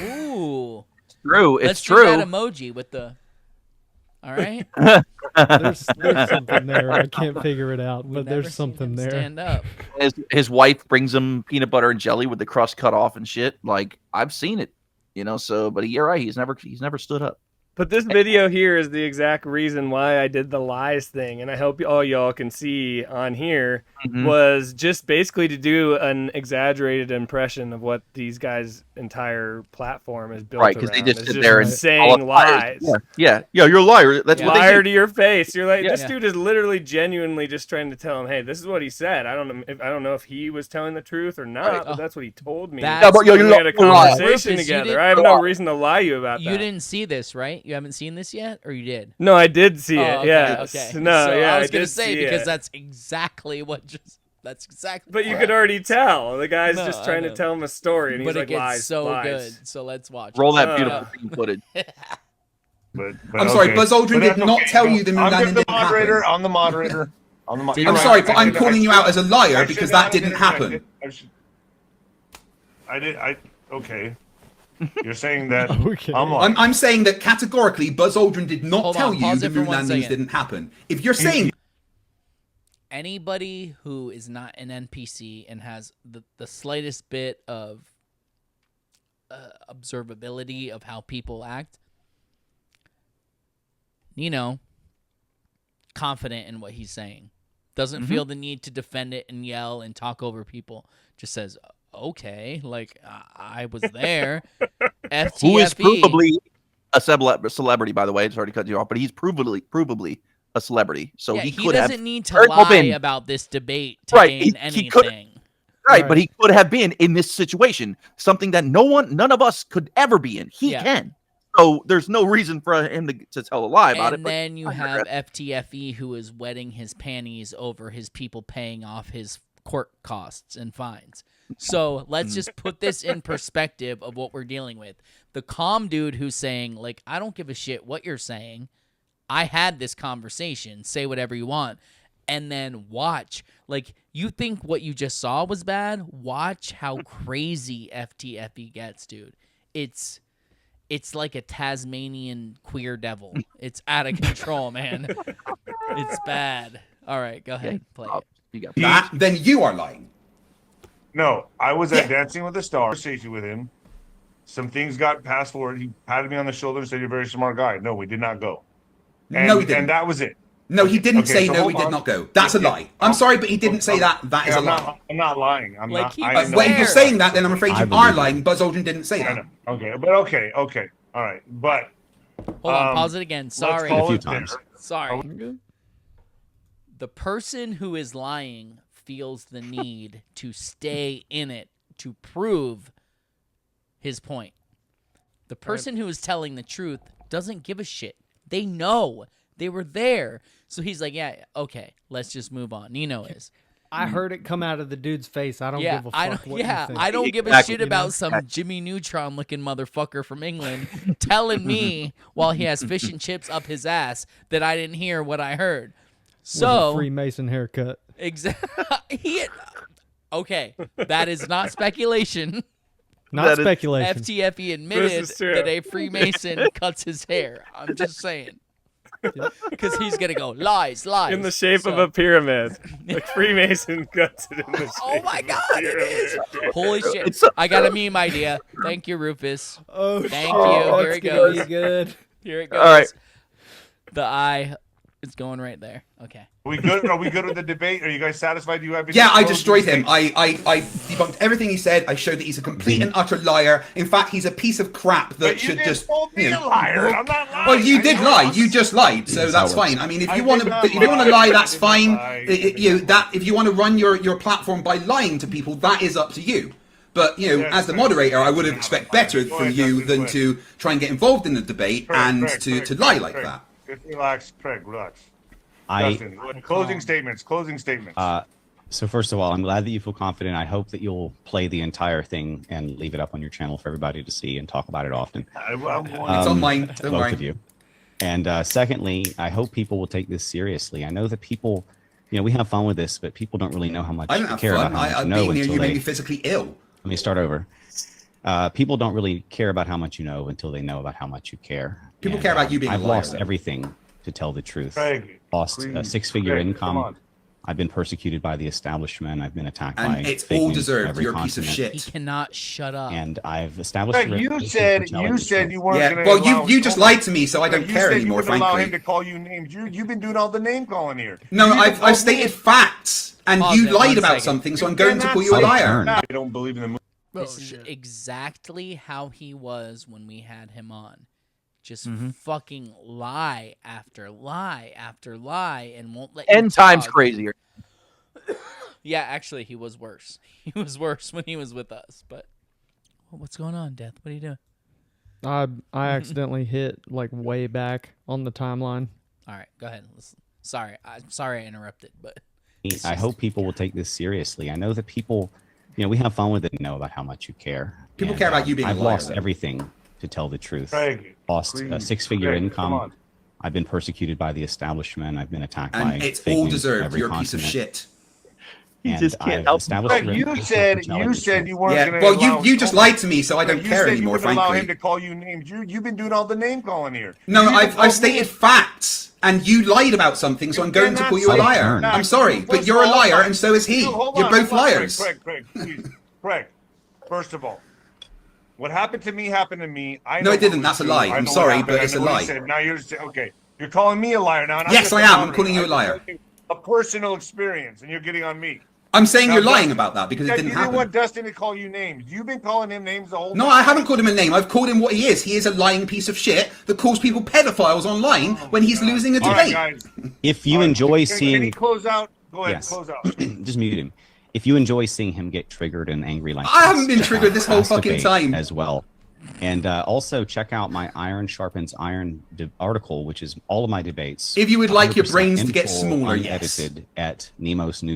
Ooh. It's true. It's Let's true. do that emoji with the. All right. There's something there. I can't figure it out, but there's something there. Stand up. His wife brings him peanut butter and jelly with the crust cut off and shit. Like, I've seen it, So, but you're right. He's never stood up. But this video here is the exact reason why I did the lies thing, and I hope all y'all can see on here, was just basically to do an exaggerated impression of what these guys' entire platform is built around. Right, because they just sit there and saying lies. Yeah, you're a liar. That's what they liar do. to your face. You're like, this dude is literally genuinely just trying to tell him, hey, this is what he said. I don't know if he was telling the truth or not, but that's what he told me. But we had a conversation together. I have no reason to lie to you about that. You didn't see this, right? You haven't seen this yet, or you did? No, I did see it. Okay, yeah. Okay. No, so yeah. I was gonna did say see because it. that's exactly what just. That's exactly. But you could already tell the guy's just trying to tell him a story, and he's but like, it gets lies, so lies. good. So let's watch. Roll that beautiful green footage. But I'm sorry, Buzz Aldrin did not tell you the moon landing didn't happen. I'm the moderator. I'm sorry, but I'm calling you out as a liar because that didn't happen. Okay. You're saying that Okay. I'm lying. I'm saying that categorically, Buzz Aldrin did not Hold tell on, you pause the it for moon 1 landings second. didn't happen. If you're saying Anybody who is not an NPC and has the slightest bit of observability of how people act, confident in what he's saying, doesn't feel the need to defend it and yell and talk over people, just says, okay, like, I was there. FTFE. Who is provably a celebrity, by the way. Sorry to cut you off, but he's provably a celebrity. So he could have. Doesn't need to lie about this debate to gain anything. Right, but he could have been in this situation, something that none of us could ever be in. He can. So there's no reason for him to tell a lie about it. And then you have FTFE, who is wetting his panties over his people paying off his court costs and fines. So let's just put this in perspective of what we're dealing with. The calm dude who's saying, like, I don't give a shit what you're saying. I had this conversation. Say whatever you want. And then watch. Like, you think what you just saw was bad? Watch how crazy FTFE gets, dude. It's like a Tasmanian queer devil. It's out of control, man. It's bad. All right, go ahead. Play it. You got that, then you are lying. No, I was at Dancing with the Stars conversation with him. Some things got passed forward. He patted me on the shoulder and said, "You're a very smart guy." No, we did not go. No, he didn't. And that was it. No, he didn't say so no, we did not go. That's a lie. I'm sorry, but he didn't say that. That is a lie. I'm not lying. I'm like not. Well, if you're saying that, then I'm afraid you are lying. Buzz Aldrin didn't say that. Okay, but okay. All right, but hold on, pause it again. Sorry. A few times. Sorry. The person who is lying feels the need to stay in it to prove his point. The person who is telling the truth doesn't give a shit. They know. They were there. So he's like, yeah, okay, let's just move on. Nino is. I heard it come out of the dude's face. I don't give a fuck what you think. I don't give a shit about some Jimmy Neutron looking motherfucker from England telling me while he has fish and chips up his ass that I didn't hear what I heard. So with a Freemason haircut. Exactly. Okay, that is not speculation. Not speculation. FTFE admitted that a Freemason cuts his hair. I'm just saying. Because he's going to go, lies. In the shape of a pyramid. Like Freemason cuts it in the shape. Oh my God, it is. Holy shit. I got a meme idea. Thank you, Rufus. Oh, Thank you. Here it goes. Be good. Here it goes. All right. The eye is going right there. Okay. Are we good with the debate? Are you guys satisfied? Do you have? Yeah, I destroyed him. I debunked everything he said. I showed that he's a complete and utter liar. In fact, he's a piece of crap that should just. You a liar. I'm not lying. Well, you did lie. You just lied, so that's fine. I mean, if you want to lie, that's fine. If you want to run your platform by lying to people, that is up to you. But as the moderator, I would have expected better from you than to try and get involved in the debate and to lie like that. Just relax, Craig. Relax. Justin, closing statements. So first of all, I'm glad that you feel confident. I hope that you'll play the entire thing and leave it up on your channel for everybody to see and talk about it often. It's on mine. Don't both worry. of you. And secondly, I hope people will take this seriously. I know that people, we have fun with this, but people don't really know how much I don't have care fun. about how much you know being near until you made they. me physically ill. Let me start over. People don't really care about how much you know until they know about how much you care. People care about you being a I've liar, lost though. everything, to tell the truth. Craig, Lost a please. six-figure Craig, income. come on. I've been persecuted by the establishment. I've been attacked by And it's fake all news from deserved. every You're a piece of continent. He shit. cannot shut up. And I've established. Craig, a you reputation said for telling the truth. you weren't Yeah, going well, to allow. you just lied to me, so I don't You care said anymore, you wouldn't allow him frankly. to call you names. You've been doing all the name calling here. No, You even I've called stated me- facts, and Pause you it, lied 1 about second. something, so I'm going to call you a My liar. turn. I don't believe in the movie. This is exactly how he was when we had him on. Just Mm-hmm. fucking lie after lie after lie and won't let you 10 times talk. crazier. Yeah, actually, he was worse. He was worse when he was with us. But what's going on, Death? What are you doing? I accidentally hit like way back on the timeline. All right, go ahead. Listen. Sorry, I interrupted, but I hope people will take this seriously. I know that people, we have fun with it and know about how much you care. People care about you being a I've liar, lost though. everything, to tell the truth. Craig, Lost a please. six-figure Craig, income. come on. I've been persecuted by the establishment. I've been attacked by And it's fake all news from deserved. every You're a piece of continent. shit. He just can't I've help established Greg, a you relationship said with Jelly. you weren't Yeah, going to. well, you just lied to me, so I don't care anymore, you allow him frankly. to call you names. You've been doing all the name calling here. No, You even I've stated facts, and you lied about something, so I'm going to call you a liar. I'm sorry, but you're a liar, and so is he. You're both liars. Craig, please. Craig, first of all, what happened to me happened to me. No, it didn't. That's a lie. I'm sorry, but it's a lie. Now you're okay. You're calling me a liar now. Yes, I am. I'm calling you a liar. A personal experience, and you're getting on me. I'm saying you're lying about that because it didn't You happen. didn't want Dustin to call you names. You've been calling him names the whole time. No, I haven't called him a name. I've called him what he is. He is a lying piece of shit that calls people pedophiles online when he's losing a All right, debate. guys. If you enjoy Can seeing, he close out? Go ahead, Yes. close out. just mute him. If you enjoy seeing him get triggered and angry like I haven't this, been check triggered out this whole Fast fucking Debate time. as well. And also check out my Iron Sharpens Iron article, which is all of my debates. If you would like your 100% brains to in get full, smaller, yes. unedited at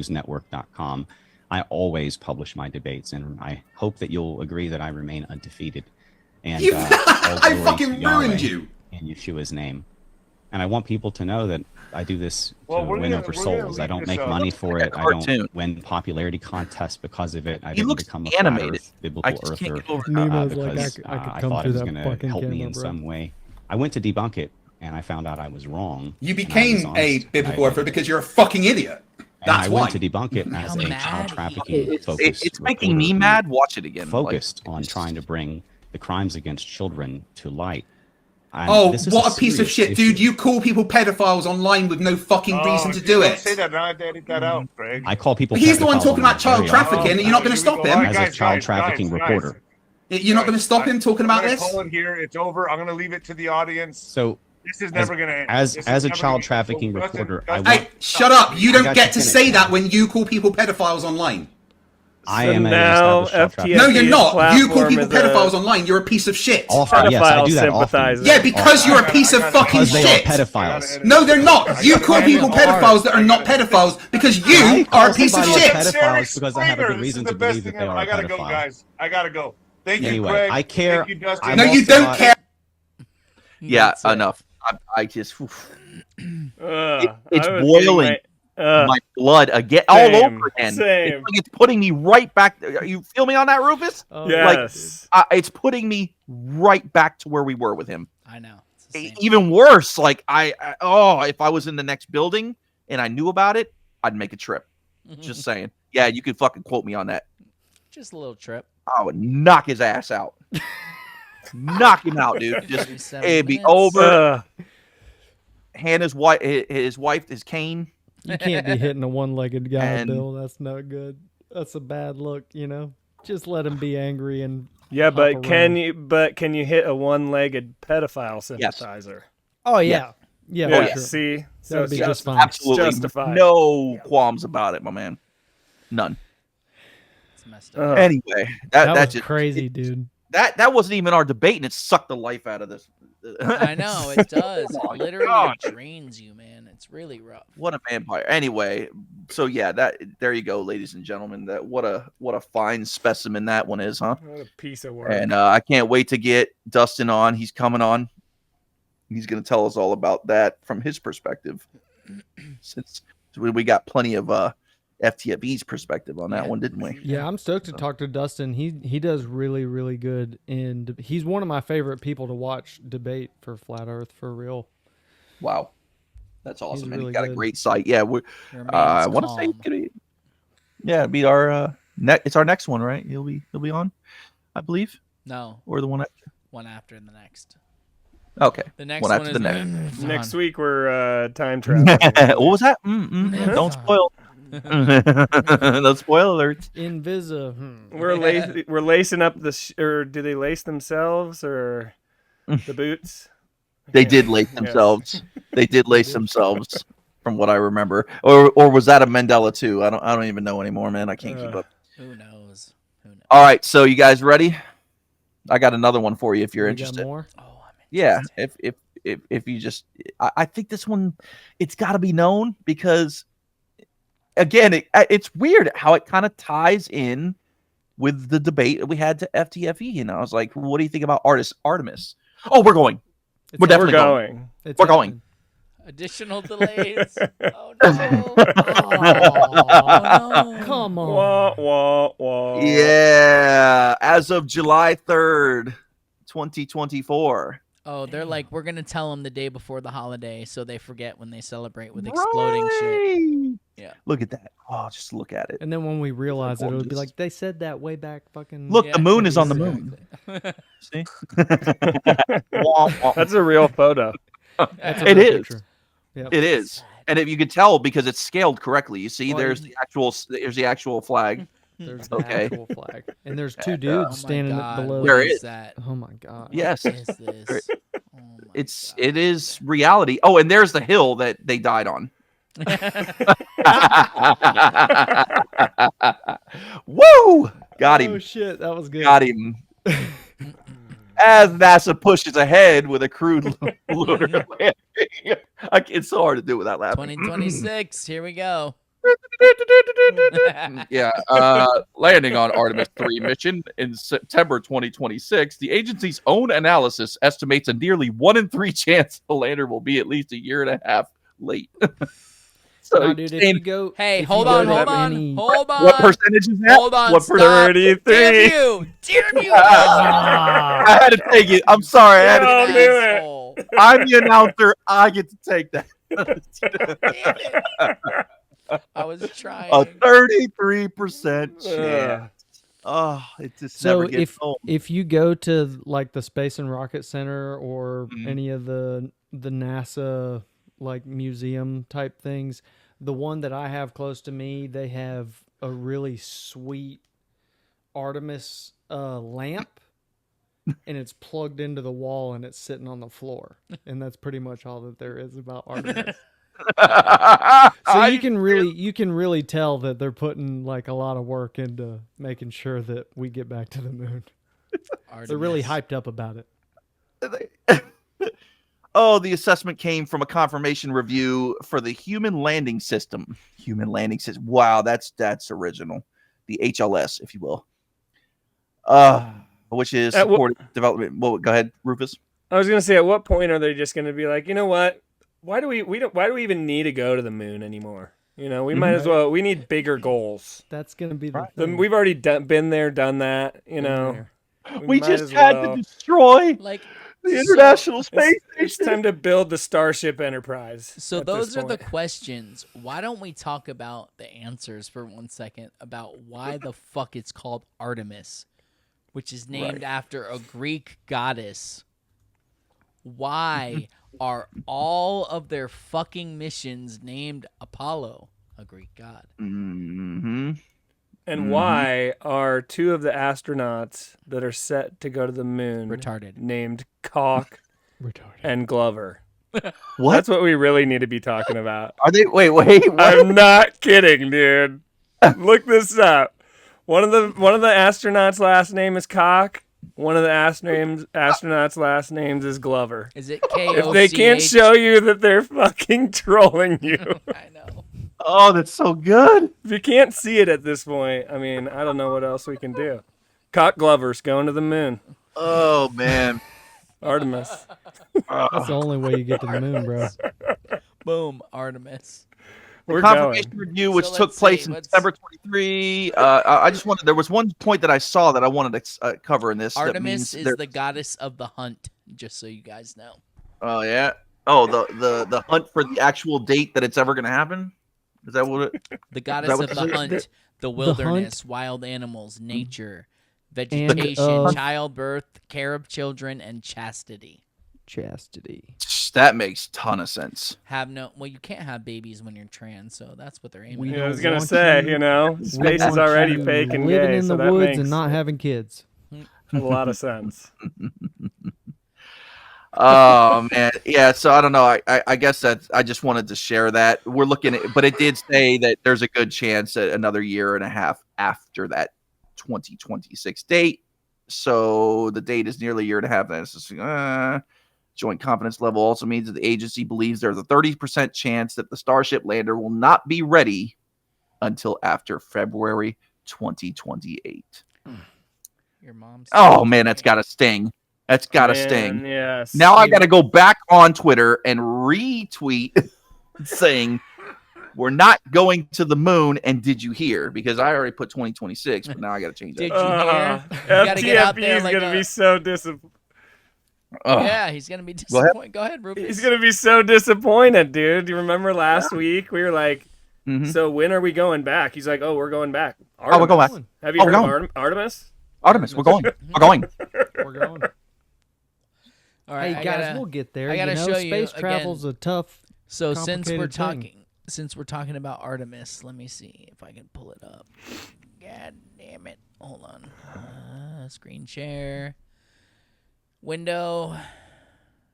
nemosnewsnetwork.com. I always publish my debates, and I hope that you'll agree that I remain undefeated. And all I glory fucking to Yahweh ruined you. in Yeshua's name. And I want people to know that I do this Well, to we're win gonna- over we're gonna souls. I leave don't this make up. money for Like it. a I cartoon. don't win popularity contests because of it. I He didn't looks become a animated. flat earth biblical I just can't earther get over Nemo's like, because I could I come thought through it was that going to fucking help me camera, in bro. some way. I went to debunk it, and I found out I was wrong. You and I was became a honest. biblical I- earther because you're a fucking idiot. and That's I why. went to debunk it as How a mad child he trafficking is. focused It's making me reporter who mad. Watch it again. focused Like, on trying to bring the crimes against children to light. Oh, This is what a piece of serious shit, issue. dude. You call people pedophiles online with no fucking reason to do Don't it. say that. Now I have to edit that out, Craig. I call people. He's the one pedophiles talking about child very often trafficking, and you're not going to stop him. As a child trafficking reporter. You're not going to stop him talking about I'm this? gonna call it here. It's over. I'm going to leave it to the audience. So This is never going to end. as This is a never child gonna- trafficking so, Dustin, reporter, I Dustin, Hey, shut up. You I don't got get you to finished, say man. that when you call people pedophiles online. I So am an now established child trafficker. No, you're not. You call platform people is a pedophiles online. You're a piece of shit. Often, yes, I do that sympathizer. often. Yeah, because you're a piece of fucking Because they are shit. pedophiles. No, they're not. You call people pedophiles that are not pedophiles because you are a piece of somebody shit. a pedophiles because I have a Kramer, good this reason is to the best believe that thing they ever. are a I gotta go, pedophile. guys. I gotta go. Thank you, Anyway, Craig. I care. Thank you, Dustin. I'm No, you also don't not- care. Yeah, That's it. enough. I just it's I was boiling. getting my- My blood again, all same, over again. same. It's like it's putting me right back. You feel me on that, Rufus? Oh, Yes. It's putting me right back to where we were with him. I know. It's the same. Even worse. Like if I was in the next building and I knew about it, I'd make a trip. Just saying. Yeah, you could fucking quote me on that. Just a little trip. I would knock his ass out. Knock him out, dude. Just 37 it'd be minutes. over. Hand his wife, his cane. You can't be hitting a one-legged guy, And- Bill. That's not good. That's a bad look, you know. Just let him be angry and Yeah, hop but around. can you hit a one-legged pedophile sympathizer? Oh yeah, yeah. Yeah. for sure. See, so That'd it's be just just fine. Absolutely justified. no qualms about it, my man. None. It's messed up. Anyway, That was just crazy, dude. that wasn't even our debate, and it sucked the life out of this. I know it does. Oh, It literally God. drains you, man. It's really rough. What a vampire. Anyway, so yeah, there you go, ladies and gentlemen. That what a fine specimen that one is, huh? What a piece of work. And I can't wait to get Dustin on. He's coming on. He's going to tell us all about that from his perspective. Since we got plenty of FTFE's perspective on that one, didn't we? Yeah, I'm stoked to talk to Dustin. He does really, really good, and he's one of my favorite people to watch debate for Flat Earth for real. Wow, that's awesome. And really he's got a good. great site. Yeah, Remains I want to say, calm. it'd be our it's our next one, right? He'll be on, I believe, No, or the one after. one after the next. Okay, The next one one after is the next. Next week we're time traveling. What was that? Don't spoil. No spoil alerts. Invisa. We're lacing up or do they lace themselves or the boots? They did lace themselves. They did lace themselves, from what I remember. Or was that a Mandela too? I don't even know anymore, man. I can't keep up. Who knows? Who knows? All right, so you guys ready? I got another one for you if you're We interested. got more? Oh, I'm Yeah, interested. if you just, I think this one, it's got to be known because, again, it's weird how it kind of ties in with the debate that we had to FTFE, and I was like, what do you think about Artemis? Oh, we're going. We're definitely going. It's We're going. Additional delays. Oh no. Oh, come on. Wah, wah, wah. Yeah, as of July 3rd, 2024. Oh, they're like, we're gonna tell them the day before the holiday, so they forget when they celebrate with exploding shit. Yeah. Look at that. Oh, just look at it. And then when we realize it, it'll be gorgeous. like, they said that way back fucking. Look, Yeah, the moon is on the moon. See? That's a real photo. That's a It real is. picture. Yep. It is. And if you could tell because it's scaled correctly, you see Well, there's the actual flag. There's the Okay. actual flag. And there's two Oh dudes my standing God, below. There what is. that? Oh my god. Yes. What is this? Oh my It is reality. Oh, and there's the hill that they died on. Woo! Got him. Oh shit, that was good. Got him. As NASA pushes ahead with a crude lunar landing. It's so hard to do without laughing. 2026. Here we go. Yeah, landing on Artemis 3 mission in September 2026, the agency's own analysis estimates a nearly 1 in 3 chance the lander will be at least a year and a half late. So, Now, dude, if you go, Hey, if you hold go on, to hold on, any- hold on. what percentage is that? Hold on, What stop. 33. Damn you! Damn you! I had to take it. I'm sorry. I had I'll to, do it. Asshole. I'm the announcer. I get to take that. Damn it. I was trying. A 33% chance. Oh, it just So never gets home. if you go to like the Space and Rocket Center or Mhm. any of the NASA like museum type things, the one that I have close to me, they have a really sweet Artemis lamp, and it's plugged into the wall and it's sitting on the floor, and that's pretty much all that there is about Artemis. So you can really tell that they're putting like a lot of work into making sure that we get back to the moon. They're really hyped up about it. Oh, the assessment came from a confirmation review for the Human Landing System. Human Landing System. Wow, that's original. The HLS, if you will. Which is supported development. Well, go ahead, Rufus. I was gonna say, at what point are they just gonna be like, you know what? Why do we even need to go to the moon anymore? You know, we might as well. We need bigger goals. That's gonna be the thing. We've already been there, done that. You know, We might just as had well. to destroy Like the International Space It's Station. time to build the Starship Enterprise. So at those this are the point. questions. Why don't we talk about the answers for 1 second about why the fuck it's called Artemis, which is named after a Greek goddess? Why are all of their fucking missions named Apollo, a Greek god? Mm-hmm. And why are 2 of the astronauts that are set to go to the moon Retarded. named Cock and Glover? What? That's what we really need to be talking about. Are they? Wait. What? I'm not kidding, dude. Look this up. One of the astronauts' last name is Cock. One of the astronauts' last names is Glover. Is it K-O-C-H? If they can't show you that they're fucking trolling you. I know. Oh, that's so good. If you can't see it at this point, I mean, I don't know what else we can do. Cock Glover's going to the moon. Oh man. Artemis. That's the only way you get to the moon, bro. Boom, Artemis. We're confirmation going. review, which So took let's place see, in December 23. I just wanted. There was one point that I saw that I wanted to cover in this. that Artemis means is there- the goddess of the hunt, just so you guys know. Oh yeah. Oh, the hunt for the actual date that it's ever going to happen. Is that what it? The goddess what of this the is? hunt, the wilderness, wild animals, nature, vegetation, of- childbirth, care of children, and chastity. Chastity. That makes ton of sense. Well, you can't have babies when you're trans, so that's what they're aiming We at. Yeah, I was don't gonna want say, you- you know, We space is want already you fake and living gay, in so the that woods makes and not having kids. a lot of sense. Oh man, yeah. So I don't know. I guess I just wanted to share that. We're looking at, but it did say that there's a good chance that another year and a half after that 2026 date. So the date is nearly a year and a half. And it's just, joint confidence level also means that the agency believes there's a 30% chance that the Starship lander will not be ready until after February 2028. Your mom's. Oh man, that's got to sting. That's got to sting. Yes. Now I got to go back on Twitter and retweet saying we're not going to the moon. And did you hear? Because I already put 2026, but now I got to change that. Did you hear? You gotta get out there He's like gonna be so disappointed. Yeah, he's gonna be disappointed. Go ahead, Rufus. He's gonna be so disappointed, dude. Do you remember last week we were like, so when are we going back? He's like, oh, we're going back. Artemis. Oh, we're going back. Have you heard of Artemis? Artemis, we're going. We're going. We're going. All right, hey guys, we'll get there. I gotta show you space travel's a tough. So since we're thing. talking about Artemis, let me see if I can pull it up. God damn it! Hold on. Screen share. Window.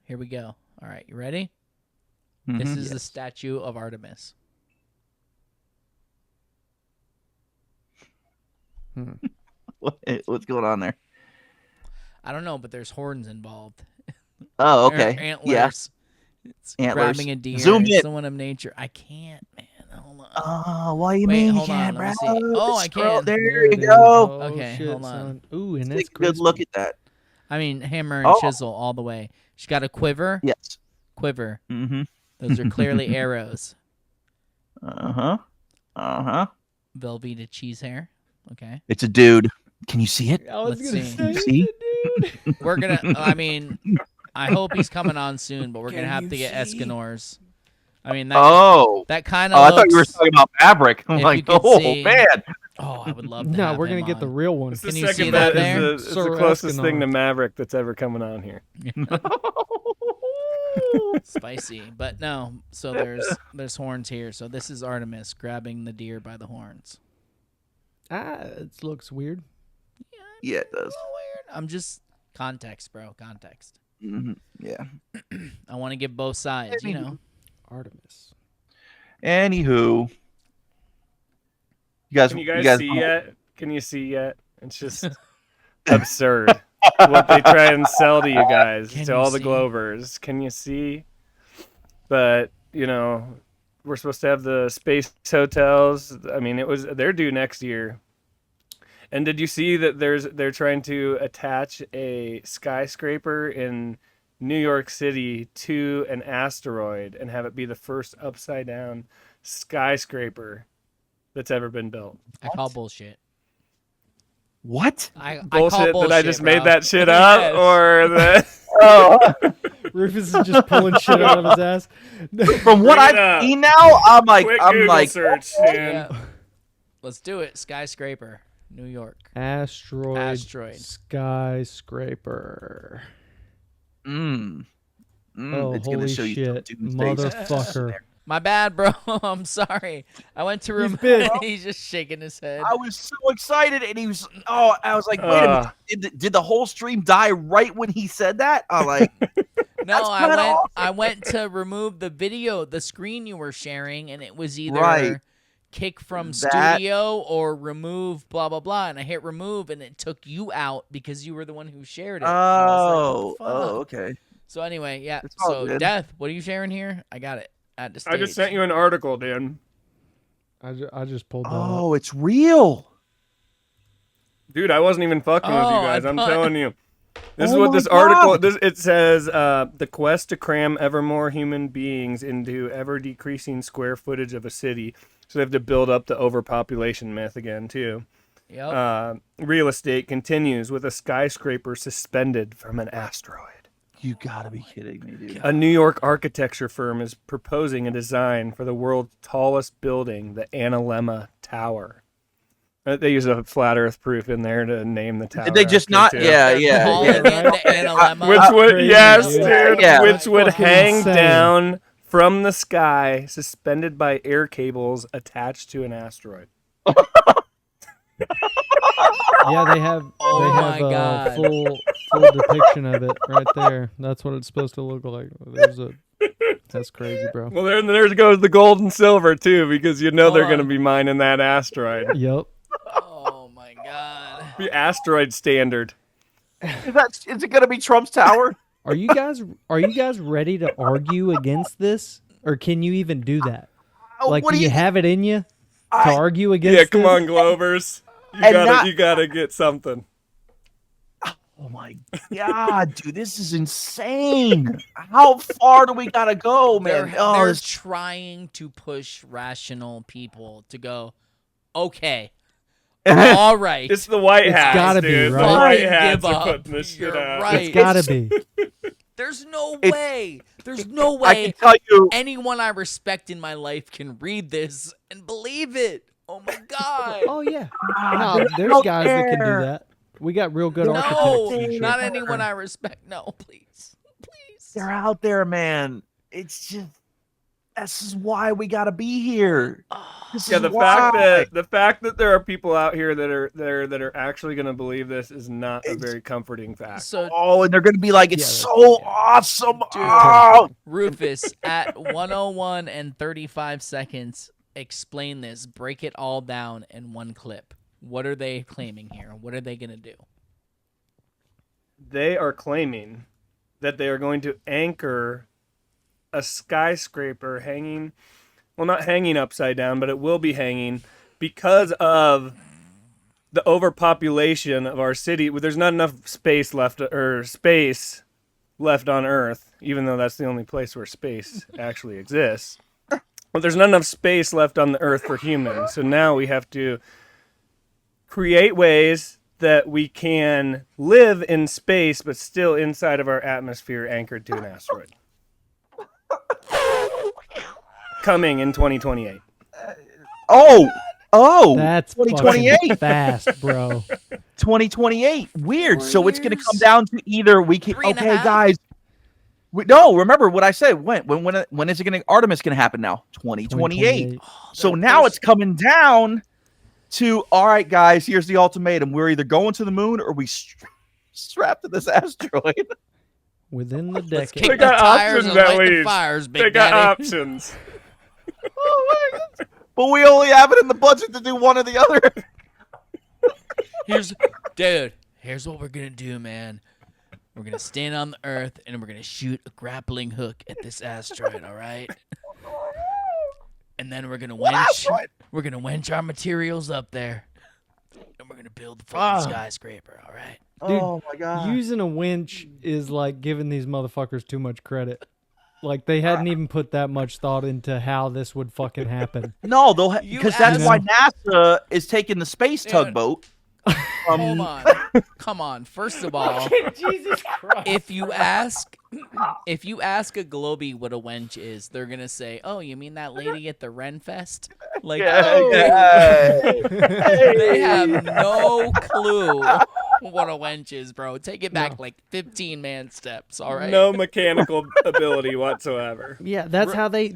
Here we go. All right, you ready? This is the statue of Artemis. What's going on there? I don't know, but there's horns involved. Oh, okay. Antlers. Yeah. It's Antlers. grabbing a deer. Zoom in. Someone of nature. I can't, man. Hold on. Oh, why you Wait, mean you hold can't, on. Let bro? me see. Oh, I can. There you go. Okay, shit, hold on. son. Ooh, and Take that's a good look at that. I mean, hammer and chisel all the way. She's got a quiver. Yes. Quiver. Mm-hmm. Those are clearly arrows. Uh-huh. Uh-huh. Velveeta cheese hair. Okay. It's a dude. Can you see it? I was Let's gonna see. say, See? dude. We're gonna. I mean, I hope he's coming on soon, but we're gonna have to get Escanors. I mean, that kind of. I thought you were talking about Maverick. I'm if like, you could oh see- man. Oh, I would love to. No, have we're him gonna get the on. real one. Can you see that there? It's the closest thing to Maverick that's ever coming on here. Spicy, but no. So there's horns here. So this is Artemis grabbing the deer by the horns. It looks weird. Yeah, it does. A little weird. I'm just context, bro. Context. Mm-hmm. Yeah. I want to give both sides. You know. Artemis. Anywho, you guys, Can you guys see yet? Can you see yet? It's just absurd what they try and sell to you guys, to all the Glovers. Can you see? But you know, we're supposed to have the space hotels. I mean, they're due next year. And did you see that they're trying to attach a skyscraper in New York City to an asteroid and have it be the first upside down skyscraper that's ever been built? I call bullshit. What? I Bullshit call that I bullshit, just bro. made that shit up, Yes. or that? Oh, Rufus is just pulling shit out of his ass. from what Bring it I've up. seen now, I'm like, Quick Google search, man. Yeah. Let's do it. Skyscraper, New York. Asteroid. Skyscraper. Oh, Oh, it's gonna holy show you shit, doomsday stuff motherfucker. there. My bad, bro. I'm sorry. I went to remove. big. He's just shaking his head. I was so excited, and he was. Oh, I was like, wait a minute. Did the whole stream die right when he said that? I'm like, No, that's kinda awesome. I went to remove the video, the screen you were sharing, and it was either Right. kick from That- studio or remove blah blah blah, and I hit remove, and it took you out because you were the one who shared it. And I was like, what the fuck? okay. So anyway, yeah. It's all So good. Death, what are you sharing here? I got it at the stage. I just sent you an article, dude. I just pulled that up. Oh, it's real. Dude, I wasn't even fucking with you Oh, guys. I I'm thought- telling you. This is Oh what my this article. It says the quest to cram ever more human beings into ever decreasing square footage of a city. So they have to build up the overpopulation myth again too. Yep. Real estate continues with a skyscraper suspended from an asteroid. You gotta be kidding me, dude. A New York architecture firm is proposing a design for the world's tallest building, the Analemma Tower. They use a flat Earth proof in there to name the tower. Did they just after, not? too. Yeah. Calling it the Analemma. Which would, Crazy, yes, dude. dude, Yeah. which would Fucking hang insane. down from the sky, suspended by air cables attached to an asteroid. Yeah, they have Oh my a God. full depiction of it right there. That's what it's supposed to look like. That's crazy, bro. Well, there goes the gold and silver too, because you know they're Hold going to on. be mining that asteroid. Yep. Oh my god. The asteroid standard. Is it gonna be Trump's tower? Are you guys ready to argue against this, or can you even do that? Like, what do do you you- have it in you to argue against? Yeah, come this? on, Glovers. And You gotta get something. Oh my god, dude, this is insane. How far do we gotta go, man? They're trying to push rational people to go, okay, all right. It's the white It's hats, gotta dude. be, The right? white Fucking hats give are up. putting this shit You're out. right. It's gotta be. There's no way. There's no I way can tell you, anyone I respect in my life can read this and believe it. Oh my god. Oh yeah. No, there's guys that can do that. We got real good architects. No, and shit. not anyone I respect. No, please. Please. they're out there, man. It's just this is why we gotta be here. This Yeah, is the why. fact that there are people out here that are actually going to believe this is not a very comforting fact. So Oh, and they're gonna be like, it's Yeah, so awesome. Dude. Oh. Rufus, at 101 and 35 seconds, explain this. Break it all down in one clip. What are they claiming here? What are they going to do? They are claiming that they are going to anchor a skyscraper hanging, well, not hanging upside down, but it will be hanging because of the overpopulation of our city. There's not enough space left on Earth, even though that's the only place where space actually exists. But there's not enough space left on the Earth for humans. So now we have to create ways that we can live in space, but still inside of our atmosphere anchored to an asteroid. Coming in 2028. Oh, That's 2028. fucking fast, bro. 2028. Weird. 4 So it's going to years? come down to either we can. 3.5? Okay, guys. No, remember what I said. When is it going to Artemis going to happen now? 2028. So now it's coming down to, all right, guys. Here's the ultimatum. We're either going to the moon or we strapped to this asteroid. Within the Let's decade. kick They the got tires options and at light the least. fires, Big They got Daddy. options. Oh my God. But we only have it in the budget to do one or the other. Here's what we're going to do, man. We're going to stand on the Earth, and we're going to shoot a grappling hook at this asteroid, all right? And then we're going to winch our materials up there, and we're going to build the fucking skyscraper, all right? Dude, oh my God. using a winch is like giving these motherfuckers too much credit. Like they hadn't even put that much thought into how this would fucking happen. No, because that's asked- why NASA is taking the space Dude. tugboat. Hold on. Come on. First of all, Jesus Christ. if you ask a Globie what a wench is, they're gonna say, "Oh, you mean that lady at the Ren Fest?" Like, they have no clue what a wench is, bro. Take it back like 15 man steps. All right. No mechanical ability whatsoever. Yeah, that's how they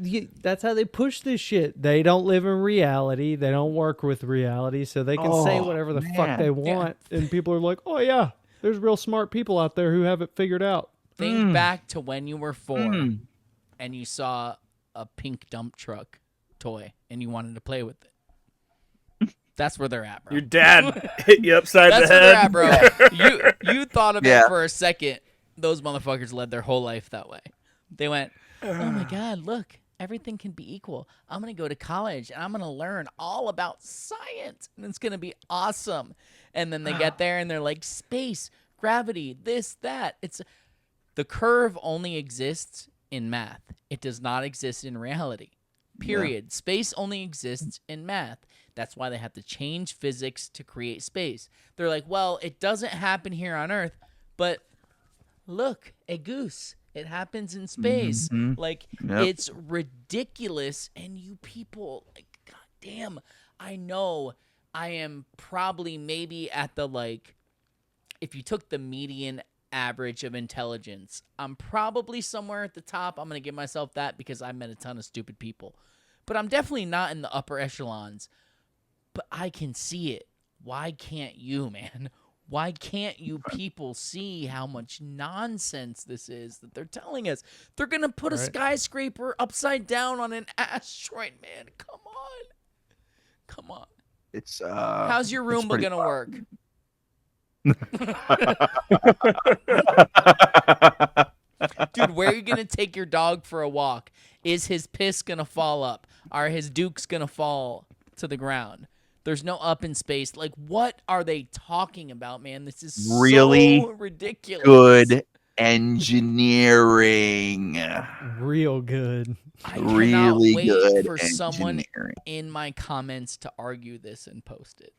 push this shit. They don't live in reality. They don't work with reality, so they can say whatever the fuck they want, and people are like, "Oh yeah, there's real smart people out there who have it figured out." Think back to when you were 4 and you saw a pink dump truck toy and you wanted to play with it. That's where they're at, bro. Your dad hit you upside That's the where head. they're at, bro. You thought of it for a second. Those motherfuckers led their whole life that way. They went, "Oh my God, look, everything can be equal. I'm going to go to college and I'm going to learn all about science and it's going to be awesome." And then they get there and they're like, space, gravity, this, that. The curve only exists in math. It does not exist in reality. Period. Yeah. Space only exists in math. That's why they have to change physics to create space. They're like, well, it doesn't happen here on Earth, but look, a goose. It happens in space. Like, it's ridiculous. And you people, like, God damn, I know I am probably maybe at the, like, if you took the median average of intelligence, I'm probably somewhere at the top. I'm going to give myself that because I met a ton of stupid people. But I'm definitely not in the upper echelons. But I can see it. Why can't you, man? Why can't you people see how much nonsense this is that they're telling us? They're going to put a skyscraper upside down on an asteroid, man. Come on. Come on. It's how's your Roomba going to work? Dude, where are you going to take your dog for a walk? Is his piss going to fall up? Are his dukes going to fall to the ground? There's no up in space. Like, what are they talking about, man? This is Really so ridiculous. good engineering. Real good. I cannot Really wait good for someone engineering. in my comments to argue this and post it.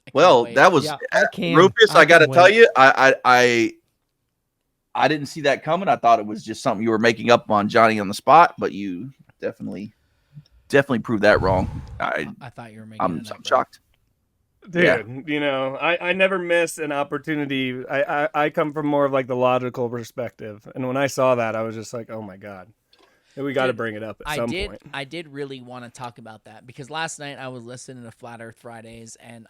I can't Well, wait. that was Yeah, I can. Rufus. I got to can tell wait. you, I didn't see that coming. I thought it was just something you were making up on Johnny on the spot, but you definitely proved that wrong. I thought you were making I'm it up, shocked. Dude, Yeah. you know, I never miss an opportunity. I come from more of like the logical perspective. And when I saw that, I was just like, oh my God. We got to bring it up at some point. I did really want to talk about that because last night I was listening to Flat Earth Fridays, and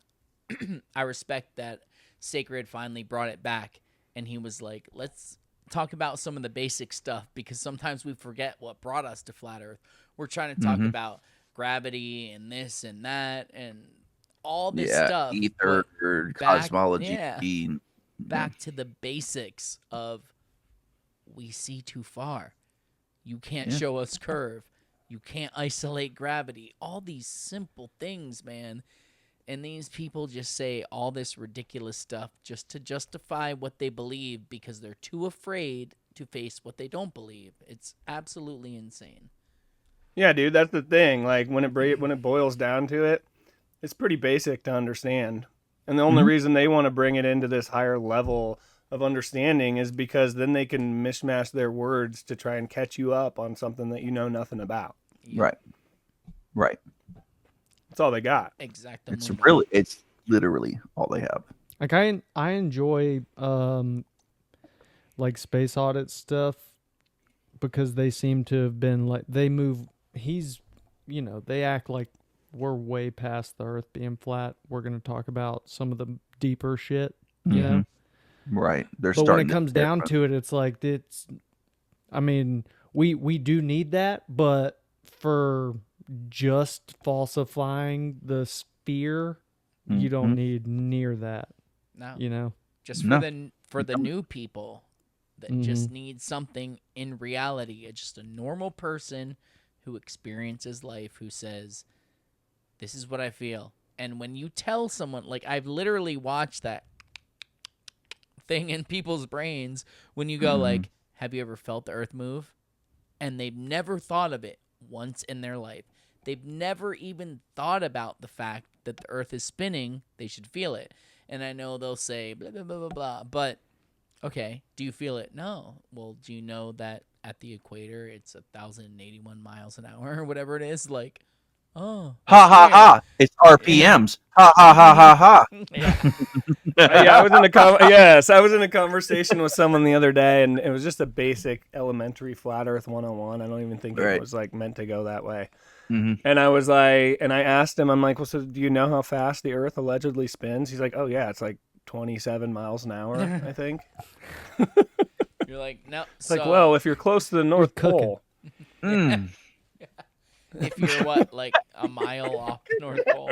I respect that Sacred finally brought it back, and he was like, let's talk about some of the basic stuff because sometimes we forget what brought us to Flat Earth. We're trying to talk about gravity and this and that and all this stuff. Ether, cosmology. Back to the basics of we see too far. You can't show us curve. You can't isolate gravity. All these simple things, man. And these people just say all this ridiculous stuff just to justify what they believe because they're too afraid to face what they don't believe. It's absolutely insane. Yeah, dude, that's the thing. Like when it boils down to it, it's pretty basic to understand. And the only reason they want to bring it into this higher level of understanding is because then they can mishmash their words to try and catch you up on something that you know nothing about. Right. That's all they got. Exactly. It's literally all they have. Like I enjoy like space audit stuff because they seem to have been like they act like we're way past the Earth being flat. We're going to talk about some of the deeper shit, you know. Right. But when it comes down to it, it's like I mean, we do need that, but for just falsifying the sphere, you don't need near that. No. You know? Just for the new people that just need something in reality, just a normal person who experiences life who says, this is what I feel. And when you tell someone, like I've literally watched that thing in people's brains when you go like, have you ever felt the earth move? And they've never thought of it once in their life. They've never even thought about the fact that the earth is spinning. They should feel it. And I know they'll say blah, blah, blah, blah, blah. But, okay, do you feel it? No. Well, do you know that at the equator it's 1,081 miles an hour or whatever it is? Like, oh. Ha ha ha. It's RPMs. Ha ha ha ha ha. I was in a conversation with someone the other day, and it was just a basic elementary flat Earth 101. I don't even think it was like meant to go that way. And I was like, and I asked him, I'm like, well, so do you know how fast the Earth allegedly spins? He's like, oh yeah, it's like 27 miles an hour, I think. You're like, no. It's like, well, if you're close to the North Pole. If you're like a mile off the North Pole,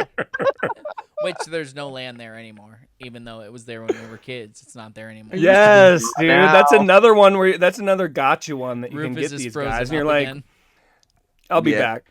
which there's no land there anymore, even though it was there when we were kids, it's not there anymore. Yes, dude, that's another one that's another gotcha one that you Rufus can get is these frozen guys, and you're up like, again. I'll be back.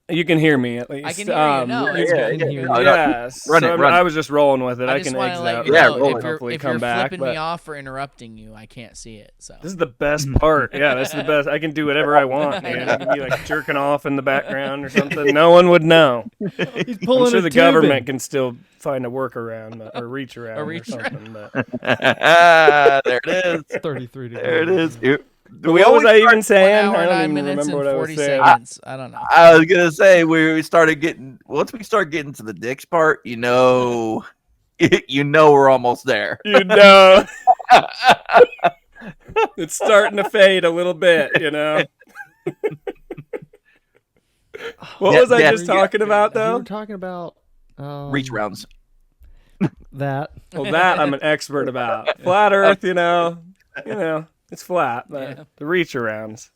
You can hear me at least. I can hear you. No, it's good. Yes. Run it. I was just rolling with it. I just can wanna exit let out. you know, Roll if hopefully you're come back. flipping me off or interrupting you, I can't see it. So this is the best part. Yeah, that's the best. I can do whatever I want, man. I can be like jerking off in the background or something. No one would know. He's pulling I'm sure a the tubing. government can still find a workaround or reach around or something. But... there it is. 33 degrees. There it is. What was I even saying? 1 hour, I don't 9 even minutes, remember and what I 40 was saying. seconds. I don't know. I was gonna say we started getting once we start getting to the dicks part, you know we're almost there. You know, it's starting to fade a little bit. You know. What was I just talking about though? We were talking about reach rounds. That. Well, that I'm an expert about. Flat Earth, you know. It's flat, but the reach arounds.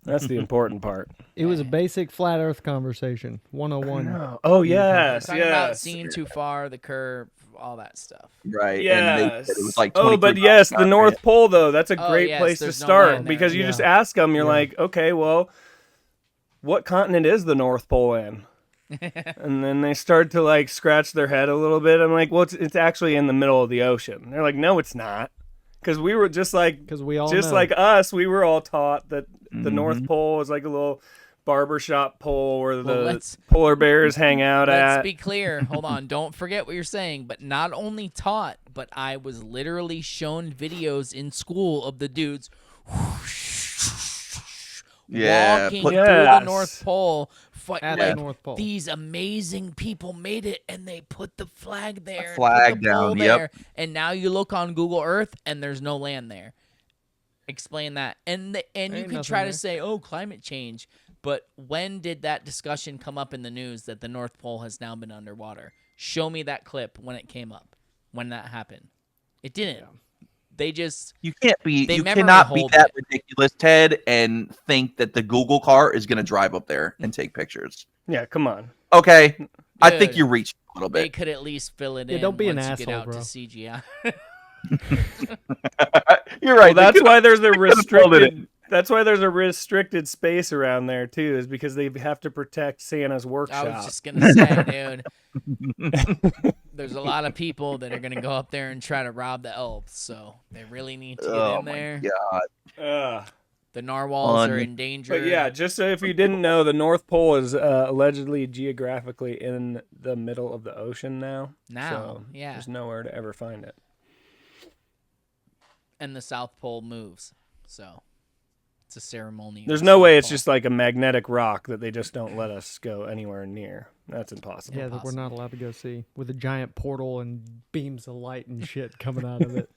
That's the important part. It was a basic flat Earth conversation. 101. Oh, yes. Talking about seeing too far, the curve, all that stuff. Right. Yes. And it was like but yes, the North Pole, though, that's a great yes, place to there's no start land there. because you just ask them, you're like, okay, well, what continent is the North Pole in? And then they start to like scratch their head a little bit. I'm like, well, it's actually in the middle of the ocean. They're like, no, it's not. Because we were just like we all know. like us, we were all taught that the North Mhm. Pole is like a little barbershop pole where the let's- polar bears hang out Let's at. be clear. Hold on. Don't forget what you're saying. But not only taught, but I was literally shown videos in school of the dudes Yeah, walking put- through the Yes. North Pole. At Like, the North Pole. these amazing people made it, and they put the flag there, flag and put the pole down, yep. there, and now you look on Google Earth, and there's no land there. Explain that, and you Ain't can nothing try there. to say, "Oh, climate change," but when did that discussion come up in the news that the North Pole has now been underwater? Show me that clip when it came up, when that happened. It didn't. They just You can't be. They You memory cannot be hold that it. ridiculous, Ted, and think that the Google car is going to drive up there and take pictures. Yeah, come on. Okay, I think Dude, you're reaching a little they bit. could at least fill it in. don't be an once you get asshole, out bro. to CGI. You're Well, right. that's why there's a could've pulled it restricted. That's why there's a restricted space around there too, is because they have to protect Santa's I workshop. was just gonna say, dude. There's a lot of people that are gonna go up there and try to rob the elves, so they really need to get Oh in my there. god! Ugh. The narwhals are Un- in danger. But yeah, just so if you didn't know, the North Pole is allegedly geographically in the middle of the ocean now. Now, So yeah. there's nowhere to ever find it. And the South Pole moves, so it's a ceremony. of There's the no South way it's Pole. just like a magnetic rock that they just don't let us go anywhere near. That's impossible. Yeah, that we're not allowed to go see with a giant portal and beams of light and shit coming out of it.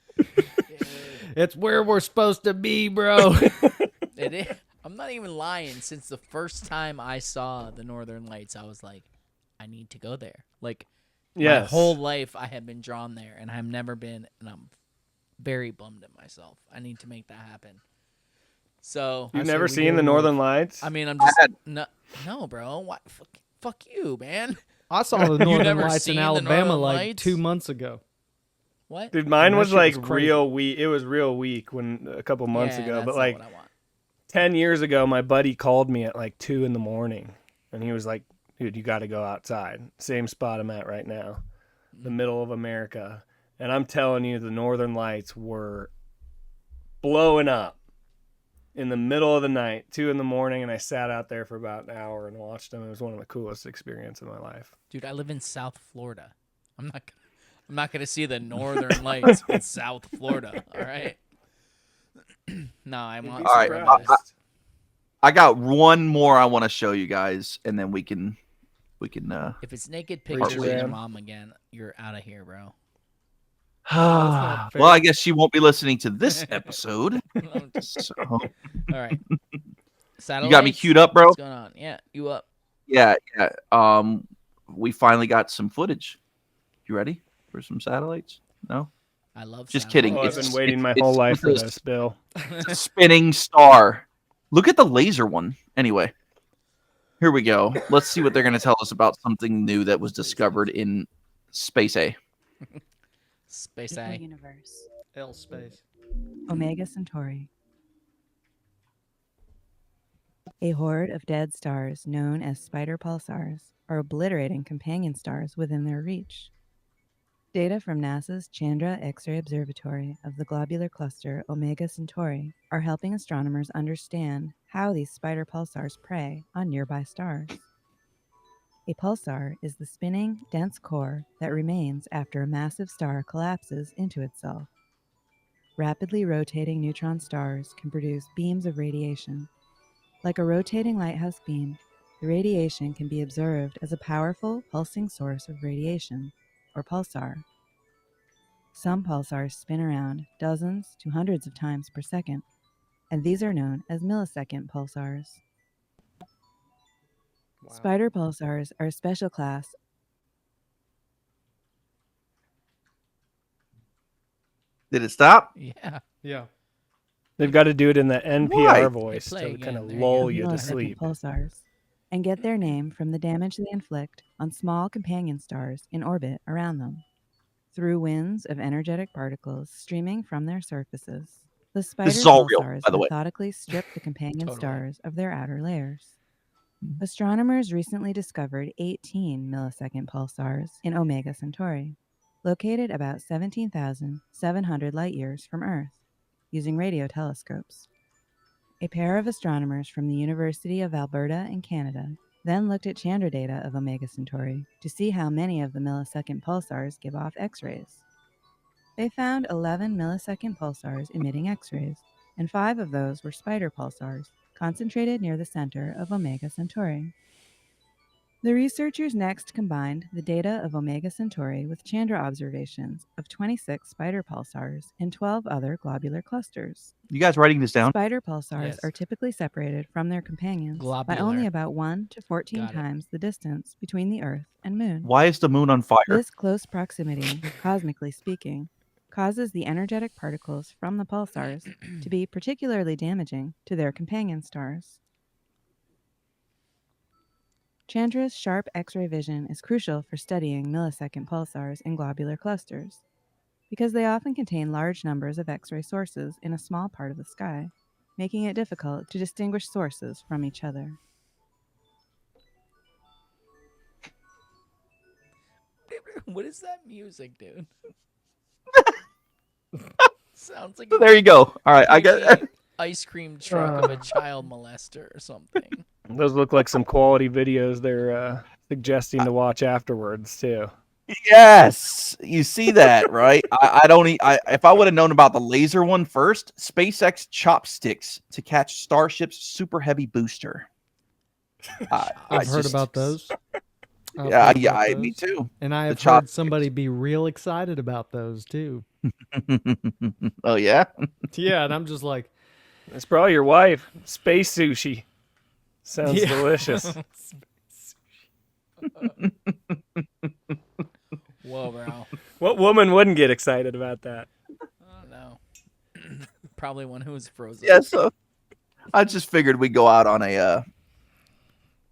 It's where we're supposed to be, bro. It is. I'm not even lying. Since the first time I saw the Northern Lights, I was like, I need to go there. Like, my Yes. whole life I have been drawn there, and I've never been, and I'm very bummed at myself. I need to make that happen. So You've never seen the Northern Lights? I mean, I'm just no, bro. What? Fuck you, man. I saw the You Northern never Lights seen in the Alabama Northern like Lights? 2 months ago. What? Dude, mine that was shit like was crazy. real weak. It was real weak when a couple months Yeah, ago. that's But not like what I want. 10 years ago, my buddy called me at like 2 a.m. and he was like, dude, you got to go outside. Same spot I'm at right now, the middle of America. And I'm telling you, the Northern Lights were blowing up in the middle of the night, 2 a.m. And I sat out there for about an hour and watched them. It was one of the coolest experiences of my life. Dude, I live in South Florida. I'm not gonna see the Northern Lights in South Florida. All right. No, I want. All right, surprised. I got one more I want to show you guys, and then we can. If it's naked Raise pictures your of your hand. mom again, you're out of here, bro. not fair. Well, I guess she won't be listening to this episode. So, All right. you got me queued up, bro. What's going on? Yeah, you up? Yeah. We finally got some footage. You ready for some satellites? No. I love. Just satellites. kidding. Oh, I've It's- been waiting my it's- whole it's life for this- this, Bill. It's a spinning star. Look at the laser one. Anyway, here we go. Let's see what they're going to tell us about something new that was discovered in Space A. Space Equal A. universe. L space. Omega Centauri. A horde of dead stars known as spider pulsars are obliterating companion stars within their reach. Data from NASA's Chandra X-ray Observatory of the globular cluster Omega Centauri are helping astronomers understand how these spider pulsars prey on nearby stars. A pulsar is the spinning, dense core that remains after a massive star collapses into itself. Rapidly rotating neutron stars can produce beams of radiation. Like a rotating lighthouse beam, the radiation can be observed as a powerful pulsing source of radiation, or pulsar. Some pulsars spin around dozens to hundreds of times per second, and these are known as millisecond pulsars. Spider pulsars are a special class. Did it stop? Yeah. Yeah. They've got to do it in the NPR Why? voice Hey, play to kind of again. There you lull go. you to Millisecond sleep. pulsars, and get their name from the damage they inflict on small companion stars in orbit around them. Through winds of energetic particles streaming from their surfaces, the spider is all real, pulsars by the way. methodically strip the companion Totally. stars of their outer layers. Astronomers recently discovered 18 millisecond pulsars in Omega Centauri, located about 17,700 light years from Earth, using radio telescopes. A pair of astronomers from the University of Alberta in Canada then looked at Chandra data of Omega Centauri to see how many of the millisecond pulsars give off X-rays. They found 11 millisecond pulsars emitting X-rays, and 5 of those were spider pulsars, concentrated near the center of Omega Centauri. The researchers next combined the data of Omega Centauri with Chandra observations of 26 spider pulsars and 12 other globular clusters. You guys writing this down? Spider pulsars Yes. are typically separated from their companions by Globular. only about 1 to 14 Got it. times the distance between the Earth and Moon. Why is the moon on fire? This close proximity, cosmically speaking, causes the energetic particles from the pulsars to be particularly damaging to their companion stars. Chandra's sharp X-ray vision is crucial for studying millisecond pulsars in globular clusters, because they often contain large numbers of X-ray sources in a small part of the sky, making it difficult to distinguish sources from each other. What is that music, dude? Sounds like So there you go. All right, I got. creepy ice cream truck of a child molester or something. Those look like some quality videos they're suggesting to watch afterwards too. Yes, you see that, right? If I would have known about the laser one first, SpaceX chopsticks to catch Starship's super heavy booster. I've heard about those. Me too. And I have The heard somebody be real excited about those too. Oh yeah, yeah, and I'm just like, it's probably your wife. Space sushi sounds Yeah. delicious. Whoa, bro. What woman wouldn't get excited about that? I don't know. Probably one who was frozen. yeah. So I just figured we'd go out on a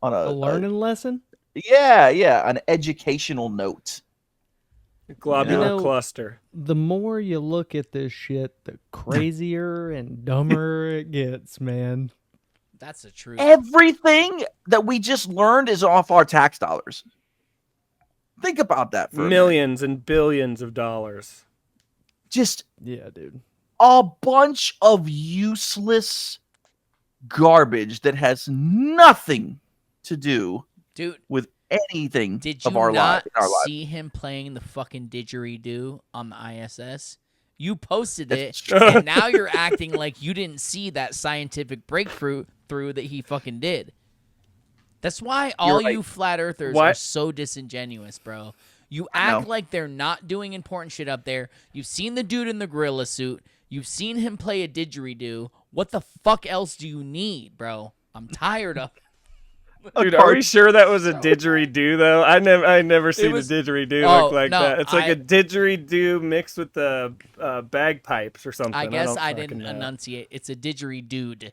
learning lesson. an educational note. Globular You know, cluster. The more you look at this shit, the crazier and dumber it gets, man. That's the truth. Everything that we just learned is off our tax dollars. Think about that for a minute. Millions and billions of dollars. Just Yeah, dude. a bunch of useless garbage that has nothing to do Dude, with anything did of you our not lives. see him playing the fucking didgeridoo on the ISS? You posted That's it, true. and now you're acting like you didn't see that scientific breakthrough that he fucking did. That's why all right. you flat earthers What? are so disingenuous, bro. You act like they're not doing important shit up there. You've seen the dude in the gorilla suit. You've seen him play a didgeridoo. What the fuck else do you need, bro? I'm tired of Dude, are we sure that was a didgeridoo though? I never seen was- a didgeridoo Oh, look like no, that. It's like a didgeridoo mixed with the bagpipes or something. I guess don't I fucking didn't know. enunciate. It's a didgeridoo.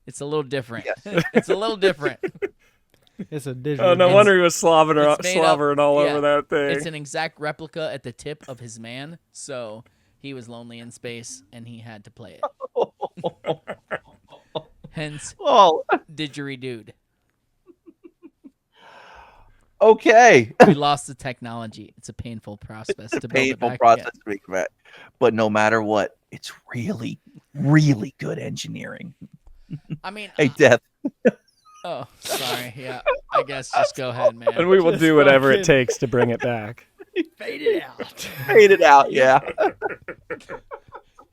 It's a little different. It's a little different. It's a didgeridoo. Oh, no wonder he was slobbering It's made up- all yeah, over that thing. It's an exact replica at the tip of his man, so he was lonely in space and he had to play it. Hence, Well, didgeridoo. okay. We lost the technology. It's a painful process to build it Painful back process again. to make that. But no matter what, it's really, really good engineering. I mean, Hey, Death. oh, sorry. Yeah, I guess just go ahead, man. and we will Just do whatever it fucking- takes to bring it back. Fade it out. Fade it out, yeah.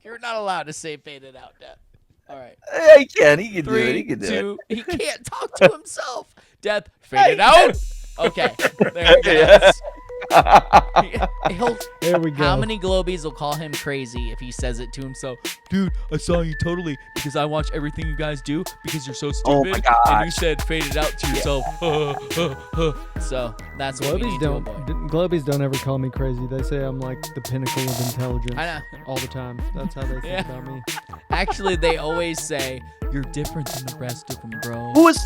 You're not allowed to say fade it out, Death. All right. Yeah, he can. He can do it. 3, He can do 2, he can't talk to himself. Death, fade Hey, it out. Okay, there we go. Yeah. He'll, There we go. how many Globies will call him crazy if he says it to himself? Dude, I saw you totally because I watch everything you guys do because you're so stupid. Oh my And gosh. you said fade it out to yourself. So that's what we Globies need to don't. avoid. Globies don't ever call me crazy. They say I'm like the pinnacle of intelligence. I know. All the time. That's how they think Yeah. about me. Actually, they always say you're different than the rest of them, bro. Who is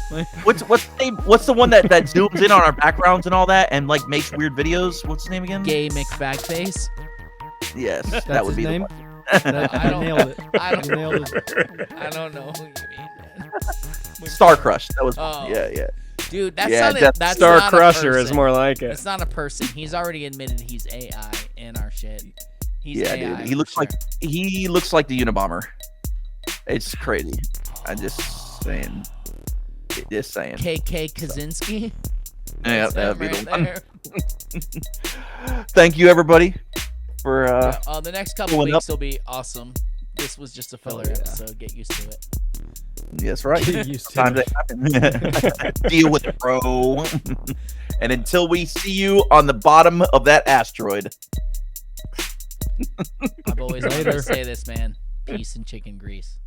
what's the name? What's the one that zooms in on our backgrounds and all that and like makes weird videos? What's his name again? Gay McBagface? Yes, That's that would his be name. the one. I don't- nailed it. I don't- You nailed it. I don't know who you mean, man. Star Crush. That was Oh. yeah. Dude, that's Yeah, not Death that's Star not Crusher a is person. more like it. It's not a person. He's already admitted he's AI in our shit. He's Yeah, AI, dude. He looks like the Unabomber. It's crazy. I'm just saying. Just saying. KK Kaczynski. Yeah, That's that'd be him the right one. Thank you, everybody, for the next couple pulling weeks up. will be awesome. This was just a filler episode. Get used to it. Yes, right. Get used to Time it. to happen. Deal with it, bro. And until we see you on the bottom of that asteroid. I've always wanted Later. to say this, man. Peace and chicken grease.